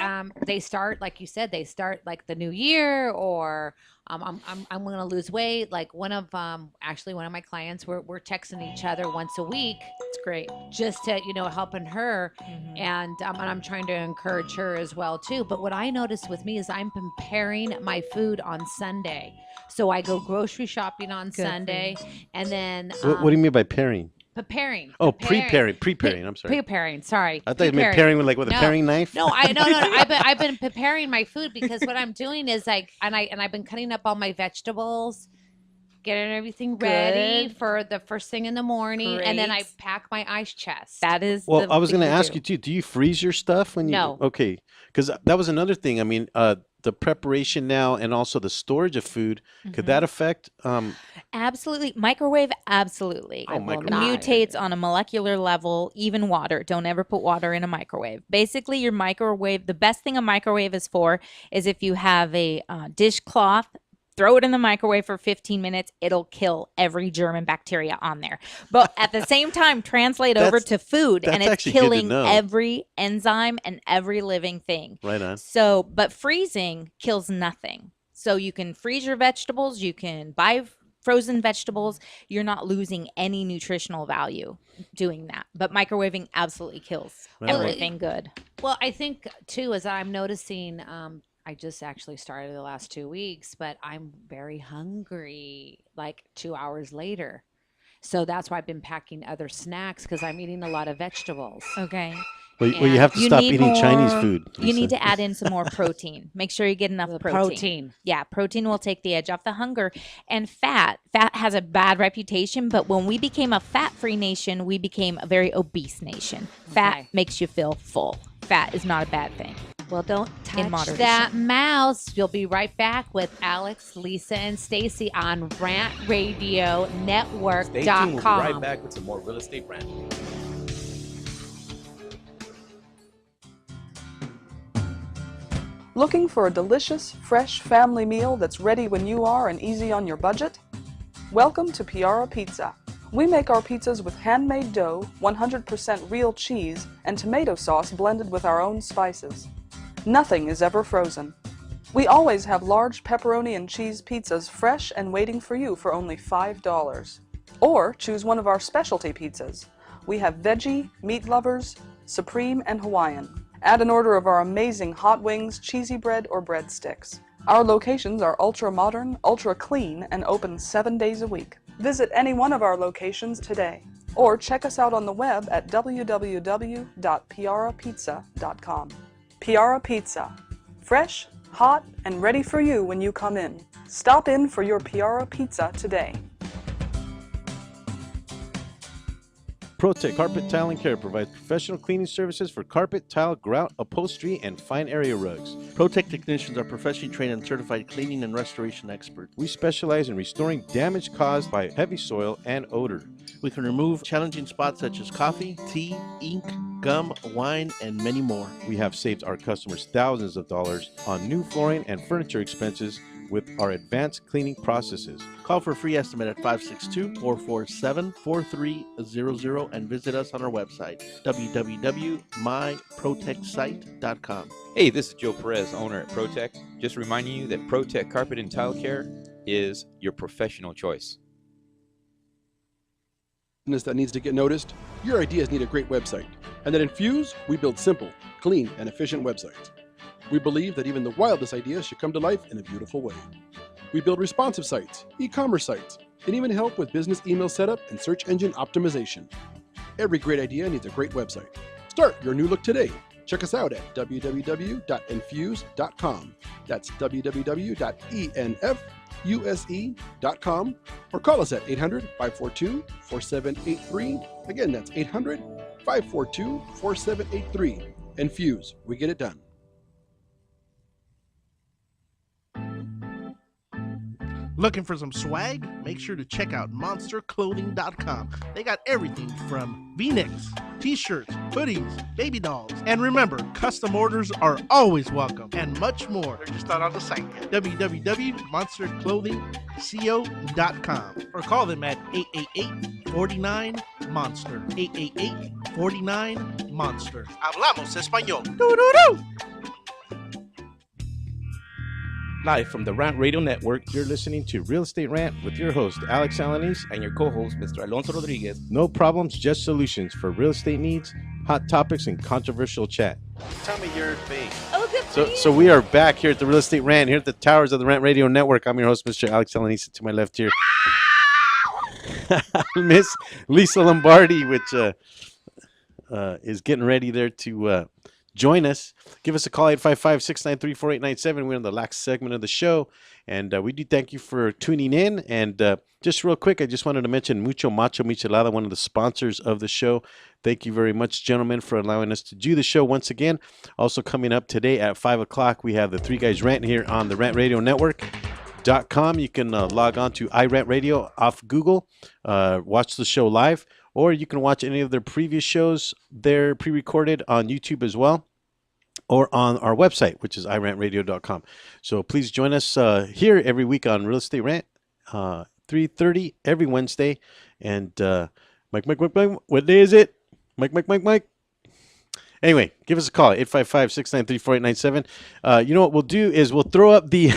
they start, like you said, they start like the new year, or I'm going to lose weight. Like one of my clients, we're texting each other once a week. It's great. Just to, helping her. And I'm trying to encourage her as well too. But what I noticed with me is I'm preparing my food on Sunday. So I go grocery shopping on Sunday, and then What do you mean by pairing? preparing. Oh, preparing. I'm sorry. Preparing. Sorry. I thought you meant pairing with a paring knife. No. I've been preparing my food, because what I'm doing is I've been cutting up all my vegetables, getting everything ready for the first thing in the morning, and then I Great. pack my ice chest. That is Well, the I was thing going to to ask do. you too. Do you freeze your stuff when you? No. Okay, because that was another thing. I mean, the preparation now and also the storage of food, could that affect? Absolutely. Microwave, absolutely. Oh, It microwave. mutates on a molecular level, even water. Don't ever put water in a microwave. Basically, your microwave, the best thing a microwave is for is if you have a dishcloth, throw it in the microwave for 15 minutes. It'll kill every germ and bacteria on there. But at the same time, translate over to food, and that's it's actually good to killing know. every enzyme and every living thing. Right on. So, but freezing kills nothing. So you can freeze your vegetables, you can buy frozen vegetables. You're not losing any nutritional value doing that. But microwaving absolutely kills Right on. everything good. Well, I think too, as I'm noticing, I just actually started the last 2 weeks, but I'm very hungry like 2 hours later. So that's why I've been packing other snacks, because I'm eating a lot of vegetables. Okay. Well, you have to stop eating Chinese food. You need Lisa. to add in some more protein. Make sure you get enough The protein. protein. Yeah, protein will take the edge off the hunger. And fat has a bad reputation, but when we became a fat-free nation, we became a very obese nation. Fat Okay. makes you feel full. Fat is not a bad thing. Well, don't touch moderation. that mouse. You'll be right back with Alex, Lisa, and Stacy on RantRadioNetwork.com. Stay tuned. We'll be right back with some more real estate rant. Looking for a delicious, fresh family meal that's ready when you are and easy on your budget? Welcome to Piara Pizza. We make our pizzas with handmade dough, 100% real cheese, and tomato sauce blended with our own spices. Nothing is ever frozen. We always have large pepperoni and cheese pizzas fresh and waiting for you for only $5. Or choose one of our specialty pizzas. We have veggie, meat lovers, supreme, and Hawaiian. Add an order of our amazing hot wings, cheesy bread, or breadsticks. Our locations are ultra modern, ultra clean, and open 7 days a week. Visit any one of our locations today, or check us out on the web at www.piarapizza.com. Piara Pizza. Fresh, hot, and ready for you when you come in. Stop in for your Piara Pizza today. ProTech Carpet Tile and Care provides professional cleaning services for carpet, tile, grout, upholstery, and fine area rugs. ProTech technicians are professionally trained and certified cleaning and restoration experts. We specialize in restoring damage caused by heavy soil and odor. We can remove challenging spots such as coffee, tea, ink, gum, wine, and many more. We have saved our customers thousands of dollars on new flooring and furniture expenses with our advanced cleaning processes. Call for a free estimate at 562-447-4300 and visit us on our website, www.myprotechsite.com. Hey, this is Joe Perez, owner at ProTech. Just reminding you that ProTech Carpet and Tile Care is your professional choice. That needs to get noticed, your ideas need a great website. And at Infuse, we build simple, clean, and efficient websites. We believe that even the wildest ideas should come to life in a beautiful way. We build responsive sites, e-commerce sites, and even help with business email setup and search engine optimization. Every great idea needs a great website. Start your new look today. Check us out at www.infuse.com. That's www.enfuse.com, or call us at 800-542-4783. Again, that's 800-542-4783. Infuse, we get it done. Looking for some swag? Make sure to check out monsterclothing.com. They got everything from V-necks, t-shirts, hoodies, baby dolls. And remember, custom orders are always welcome, and much more. They're just not on the site yet. www.monsterclothingco.com, or call them at 888-49-MONSTER. 888-49-MONSTER. Hablamos español. Doo-doo-doo! Live from the Rant Radio Network, you're listening to Real Estate Rant with your host, Alex Alanis, and your co-host, Mr. Alonso Rodriguez. No problems, just solutions for real estate needs, hot topics, and controversial chat. Tell me your thing. Oh, good for you. So we are back here at the Real Estate Rant, here at the towers of the Rant Radio Network. I'm your host, Mr. Alex Alanis. To my left here, Miss Lisa Lombardi, which is getting ready there to join us. Give us a call, 855-693-4897. We're in the last segment of the show, and we do thank you for tuning in. And just real quick, I just wanted to mention Mucho Macho Michelada, one of the sponsors of the show. Thank you very much, gentlemen, for allowing us to do the show once again. Also coming up today at 5 o'clock, we have the Three Guys Rant here on the Rant Radio Network.com. You can log on to iRant Radio off Google, watch the show live, or you can watch any of their previous shows. They're pre-recorded on YouTube as well, or on our website, which is irantradio.com. So please join us here every week on Real Estate Rant, 3:30 every Wednesday. And Mike, what day is it? Mike. Anyway, give us a call, 855-693-4897. You know what we'll do is we'll throw up the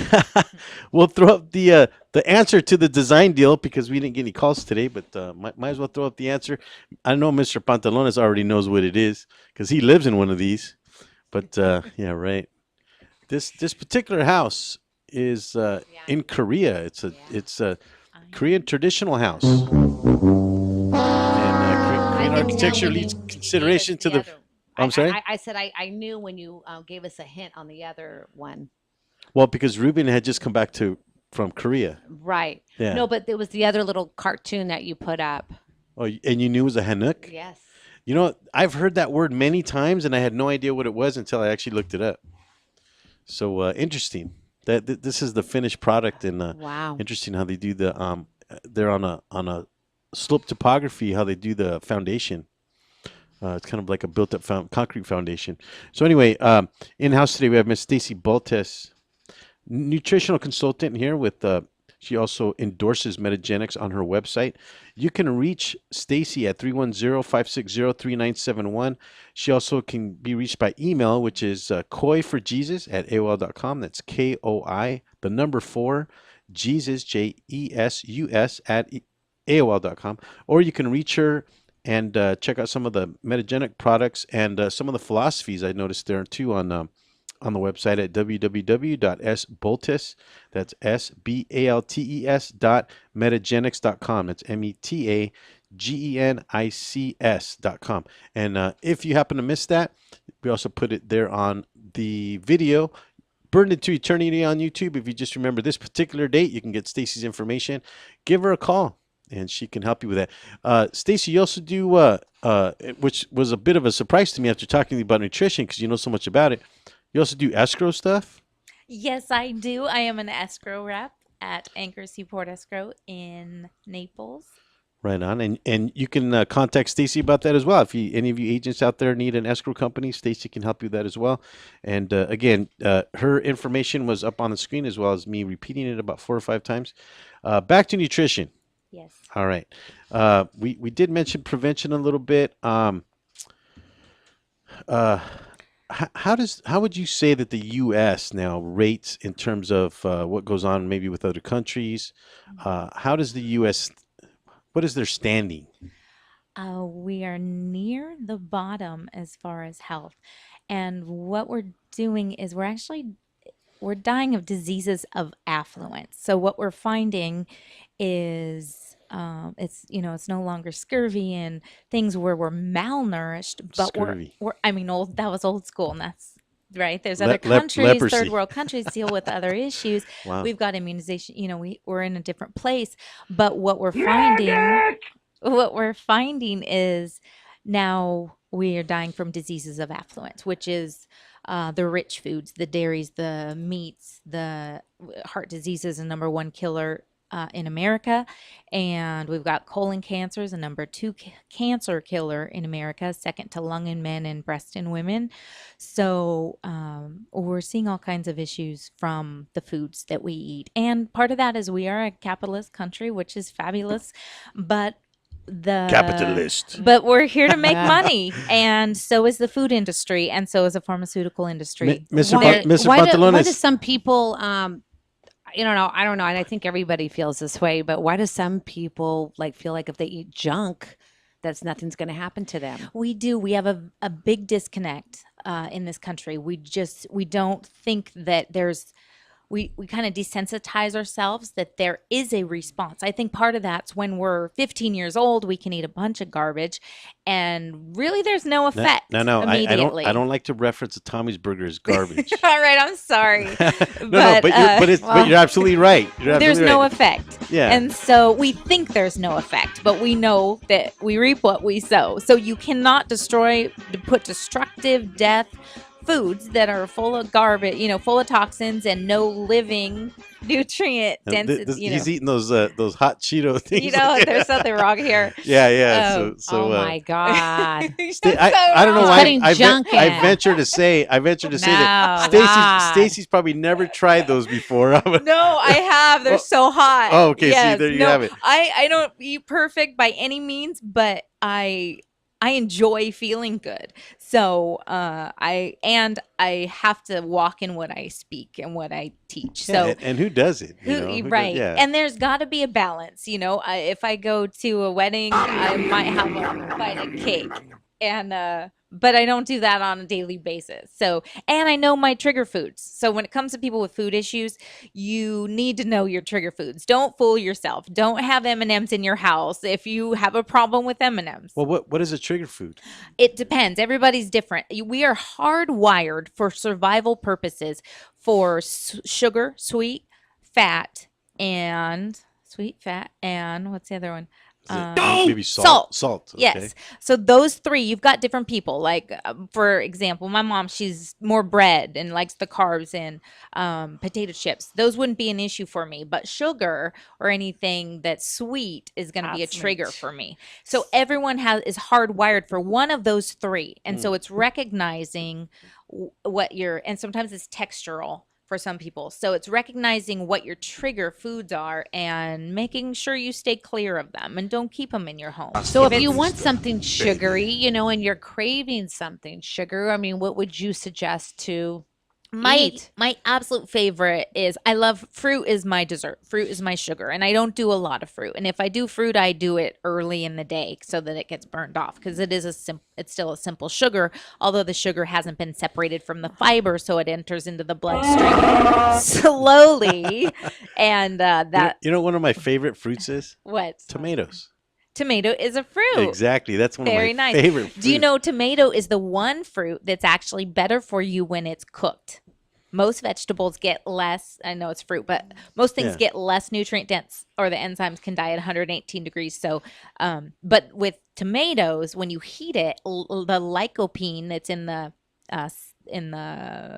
the answer to the design deal, because we didn't get any calls today, but might as well throw up the answer. I know Mr. Pantalones already knows what it is, because he lives in one of these. But yeah, right. This particular house is in Korea. It's a Korean traditional house, and Korean architecture leads consideration to the. I'm sorry. I said I knew when you gave us a hint on the other one. Well, because Ruben had just come back from Korea. Right. Yeah. No, but it was the other little cartoon that you put up. Oh, and you knew it was a Hanuk? Yes. You know, I've heard that word many times, and I had no idea what it was until I actually looked it up. So interesting. That this is the finished product, and wow, interesting how they do the they're on a slope topography, how they do the foundation. It's kind of like a built-up concrete foundation. So anyway, in house today we have Miss Stacy Baltes, nutritional consultant here with. She also endorses Metagenics on her website. You can reach Stacy at 310-560-3971. She also can be reached by email, which is koi4jesus@aol.com. That's KOI, the number 4, Jesus, JESUS, at AOL.com. Or you can reach her and check out some of the Metagenic products and some of the philosophies I noticed there too on the website at www.sbaltes, that's SBALTES.metagenics.com. That's METAGENICS.com. And if you happen to miss that, we also put it there on the video. Burned Into Eternity on YouTube. If you just remember this particular date, you can get Stacy's information. Give her a call, and she can help you with that. Stacy, you also do, which was a bit of a surprise to me after talking to you about nutrition because you know so much about it. You also do escrow stuff? Yes, I do. I am an escrow rep at Anchor Seaport Escrow in Naples. Right on. And you can contact Stacy about that as well. If any of you agents out there need an escrow company, Stacy can help you with that as well. And again, her information was up on the screen as well as me repeating it about 4 or 5 times. Back to nutrition. Yes. All right. We did mention prevention a little bit. How would you say that the U.S. now rates in terms of what goes on maybe with other countries? How does the U.S. What is their standing? We are near the bottom as far as health. And what we're doing is we're dying of diseases of affluence. So what we're finding is it's no longer scurvy and things where we're malnourished, but Scurvy. that was old school, and that's right. There's other countries, leprosy. third world countries deal with other issues. Wow. We've got immunization, we're in a different place, but what we're finding is now we are dying from diseases of affluence, which is the rich foods, the dairies, the meats. The heart disease is the number 1 killer in America, and we've got colon cancer is the number 2 cancer killer in America, second to lung in men and breast in women. So we're seeing all kinds of issues from the foods that we eat, and part of that is we are a capitalist country, which is fabulous, but we're here to make money, and so is the food industry, and so is the pharmaceutical industry. Mr. Why Pantalones. do some people I don't know, and I think everybody feels this way, but why do some people feel like if they eat junk that's nothing's going to happen to them? We do. We have a big disconnect in this country. We don't think that we kind of desensitize ourselves that there is a response. I think part of that's when we're 15 years old, we can eat a bunch of garbage, and really there's no effect immediately. I don't like to reference a Tommy's Burger as garbage. All right, I'm sorry. but you're absolutely right. There's no effect. Yeah. And so we think there's no effect, but we know that we reap what we sow. So you cannot put destructive death foods that are full of garbage, full of toxins and no living nutrient density. He's eating those hot Cheeto things. There's something wrong here. Yeah. Oh my God! I don't know why. I venture to say No, that Stacy's probably never tried those before. No, I have. They're so hot. Oh, okay. Yes. See, there you have it. I don't eat perfect by any means, but I enjoy feeling good. So I have to walk in what I speak and what I teach. So and who does it? Right. Yeah. And there's got to be a balance. If I go to a wedding, I might have a bite of cake, and but I don't do that on a daily basis. So, and I know my trigger foods. So when it comes to people with food issues, you need to know your trigger foods. Don't fool yourself. Don't have M&Ms in your house if you have a problem with M&Ms. Well, what is a trigger food? It depends. Everybody's different. We are hardwired for survival purposes for sugar, sweet, fat, and what's the other one? Maybe salt. Okay. Yes. So those 3, you've got different people. Like, for example, my mom, she's more bread and likes the carbs and potato chips. Those wouldn't be an issue for me. But sugar or anything that's sweet is going to be a trigger for me. So everyone is hardwired for one of those 3. And so it's recognizing and sometimes it's textural for some people. So it's recognizing what your trigger foods are and making sure you stay clear of them and don't keep them in your home. So if you want something sugary, and you're craving something sugar, what would you suggest to eat? My absolute favorite is fruit is my dessert. Fruit is my sugar, and I don't do a lot of fruit. And if I do fruit, I do it early in the day so that it gets burned off because it's still a simple sugar, although the sugar hasn't been separated from the fiber, so it enters into the bloodstream slowly. And one of my favorite fruits is what? Tomatoes. Tomato is a fruit. Exactly. That's one Very of my nice. favorite fruits. Do you know tomato is the one fruit that's actually better for you when it's cooked? Most vegetables get less. I know it's fruit, but most things Yeah. get less nutrient dense, or the enzymes can die at 118 degrees. So, but with tomatoes, when you heat it, the lycopene that's in the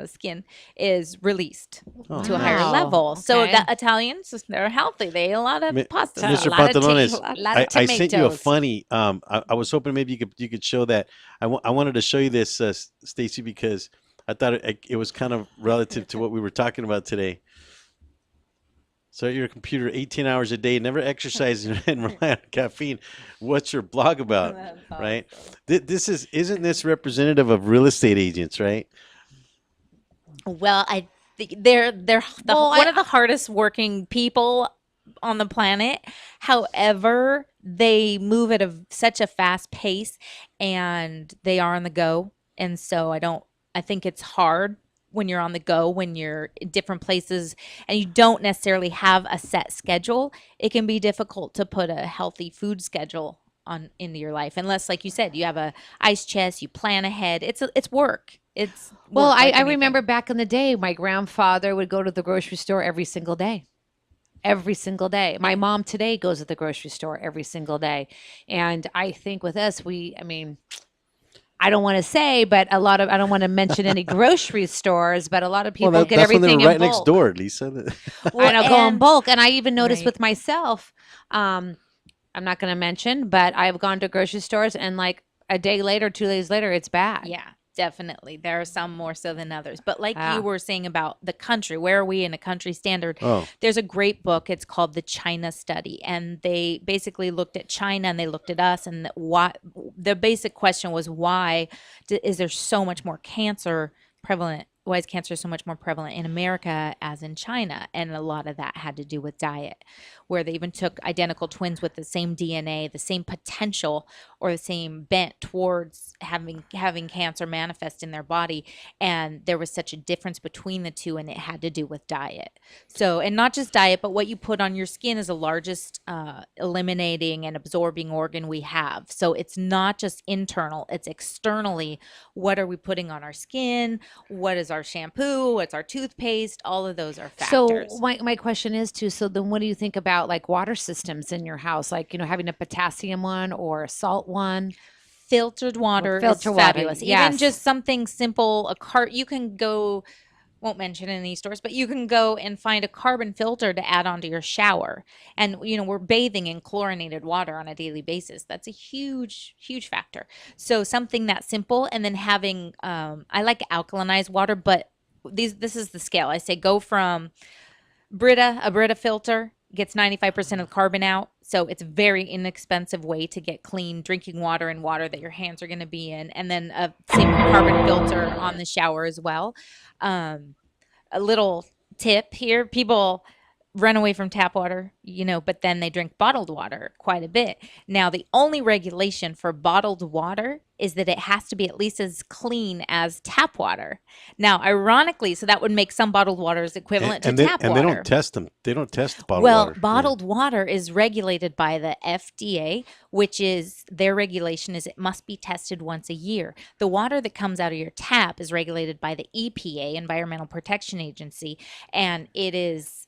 skin is released Oh, to a higher nice. level. So okay. the Italians, they're healthy. They eat a lot of pasta. Mr. lot of Pantalones, lot of I sent you a tomatoes. funny. I was hoping maybe you could show that. I wanted to show you this, Stacy, because I thought it was kind of relative to what we were talking about today. So at your computer 18 hours a day, never exercise and rely on caffeine. What's your blog about, right? Isn't this representative of real estate agents, right? Well, I think they're Well, one of the hardest working people on the planet. However, they move at such a fast pace, and they are on the go. And so I think it's hard when you're on the go, when you're in different places and you don't necessarily have a set schedule. It can be difficult to put a healthy food schedule on into your life, unless, like you said, you have a ice chest, you plan ahead. It's work. It's Well, work like I anything. remember back in the day, my grandfather would go to the grocery store every single day. Every single day. My mom today goes to the grocery store every single day. And I think with us, I mean, I don't want to say, but I don't want to mention any grocery stores, but a lot of people Well, get that's when they everything were in right next bulk. door, Lisa. I know, go in bulk. And I even noticed Right. with myself, I'm not going to mention, but I've gone to grocery stores and like a day later, 2 days later, it's bad. Yeah, definitely. There are some more so than others. But like Ah. you were saying about the country, where are we in a country standard? Oh. There's a great book. It's called The China Study. And they basically looked at China and they looked at us. And why the basic question was, why is there so much more cancer prevalent? Why is cancer so much more prevalent in America as in China? And a lot of that had to do with diet, where they even took identical twins with the same DNA, the same potential or the same bent towards having cancer manifest in their body, and there was such a difference between the two, and it had to do with diet. So, and not just diet, but what you put on your skin is the largest eliminating and absorbing organ we have. So it's not just internal, it's externally. What are we putting on our skin? What is our shampoo? What's our toothpaste? All of those are factors. So my question is too, so then what do you think about like water systems in your house? Like, having a potassium one or a salt one? Filtered water is filter water, fabulous. yes. Even just something simple, you can go, won't mention any stores, but you can go and find a carbon filter to add onto your shower. And, we're bathing in chlorinated water on a daily basis. That's a huge, huge factor. So something that simple, and then having, I like alkalinized water, but this is the scale. I say go from a Brita filter gets 95% of the carbon out. So it's a very inexpensive way to get clean drinking water and water that your hands are going to be in. And then a same carbon filter on the shower as well. A little tip here, people run away from tap water, but then they drink bottled water quite a bit. Now, the only regulation for bottled water is that it has to be at least as clean as tap water. Now, ironically, so that would make some bottled waters equivalent to tap water. And they don't test them. They don't test bottled Well, water. bottled water is regulated by the FDA, which is their regulation is it must be tested once a year. The water that comes out of your tap is regulated by the EPA, Environmental Protection Agency, and it is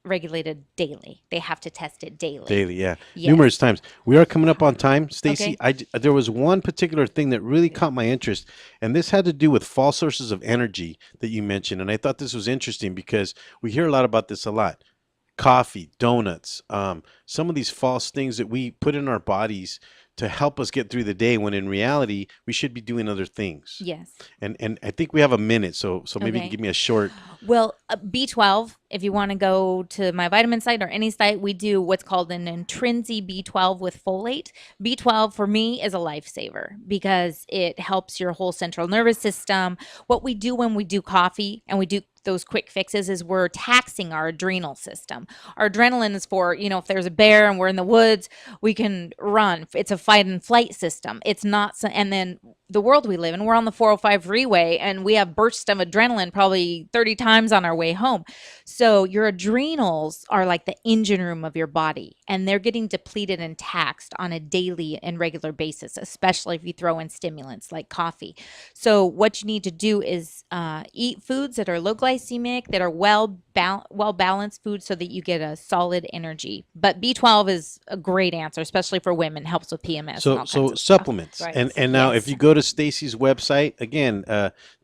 regulated daily. They have to test it daily. Daily, yeah. Yes. Numerous times. We are coming up on time, Stacy. Okay. There was one particular thing that really caught my interest, and this had to do with false sources of energy that you mentioned. And I thought this was interesting because we hear a lot about this a lot. Coffee, donuts, some of these false things that we put in our bodies to help us get through the day, when in reality we should be doing other things. Yes. And I think we have a minute, so maybe you Okay. can give me a short. Well, B12, if you want to go to my vitamin site or any site, we do what's called an intrinsic B12 with folate. B12 for me is a lifesaver because it helps your whole central nervous system. What we do when we do coffee and we do those quick fixes is we're taxing our adrenal system. Our adrenaline is for, if there's a bear and we're in the woods, we can run. It's a fight and flight system. It's not, and then the world we live in. We're on the 405 freeway and we have bursts of adrenaline probably 30 times on our way home. So your adrenals are like the engine room of your body, and they're getting depleted and taxed on a daily and regular basis, especially if you throw in stimulants like coffee. So what you need to do is eat foods that are low glycemic, that are well balanced foods, so that you get a solid energy. But B12 is a great answer, especially for women. Helps with PMS. And all So kinds of stuff. supplements. Right. And now Yes. if you go to Stacy's website, again,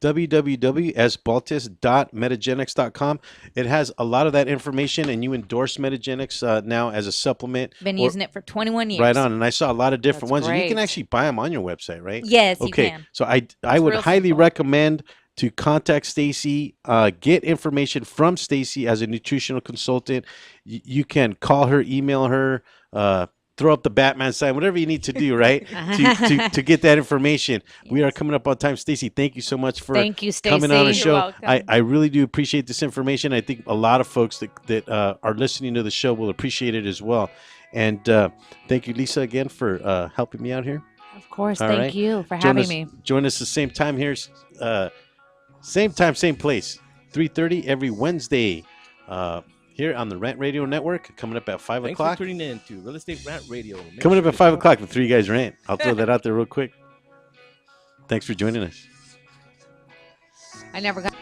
www.sbaltis.metagenics.com, it has a lot of that information, and you endorse Metagenics now as a supplement. Been or- using it for 21 years. Right on. And I saw a lot of different That's ones. And you can great. actually buy them on your website, right? Yes, you Okay. can. So I would real highly simple. recommend to contact Stacy, get information from Stacy as a nutritional consultant. You can call her, email her, throw up the Batman sign, whatever you need to do, right? to get that information. We are coming up on time. Stacy, thank you so much for Thank you, coming on the Stacy. show. You're welcome. I really do appreciate this information. I think a lot of folks that are listening to the show will appreciate it as well. And thank you, Lisa, again for helping me out here. Of course. All Thank right. you for Join having us, me. Join us the same time here, same time, same place, 3:30 every Wednesday, here on the Rant Radio Network. Coming up at 5 Thanks o'clock. for tuning in to Real Estate Rant Radio. Make Coming up sure at to 5 join- o'clock, the Three Guys Rant. I'll throw that out there real quick. Thanks for joining us. I never got.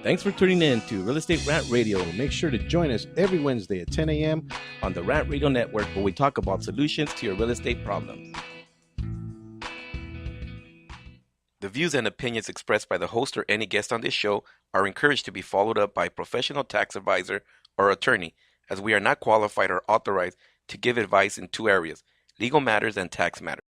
Thanks for tuning in to Real Estate Rant Radio. Make sure to join us every Wednesday at 10 a.m. on the Rant Radio Network, where we talk about solutions to your real estate problems. The views and opinions expressed by the host or any guest on this show are encouraged to be followed up by a professional tax advisor or attorney, as we are not qualified or authorized to give advice in two areas: legal matters and tax matters.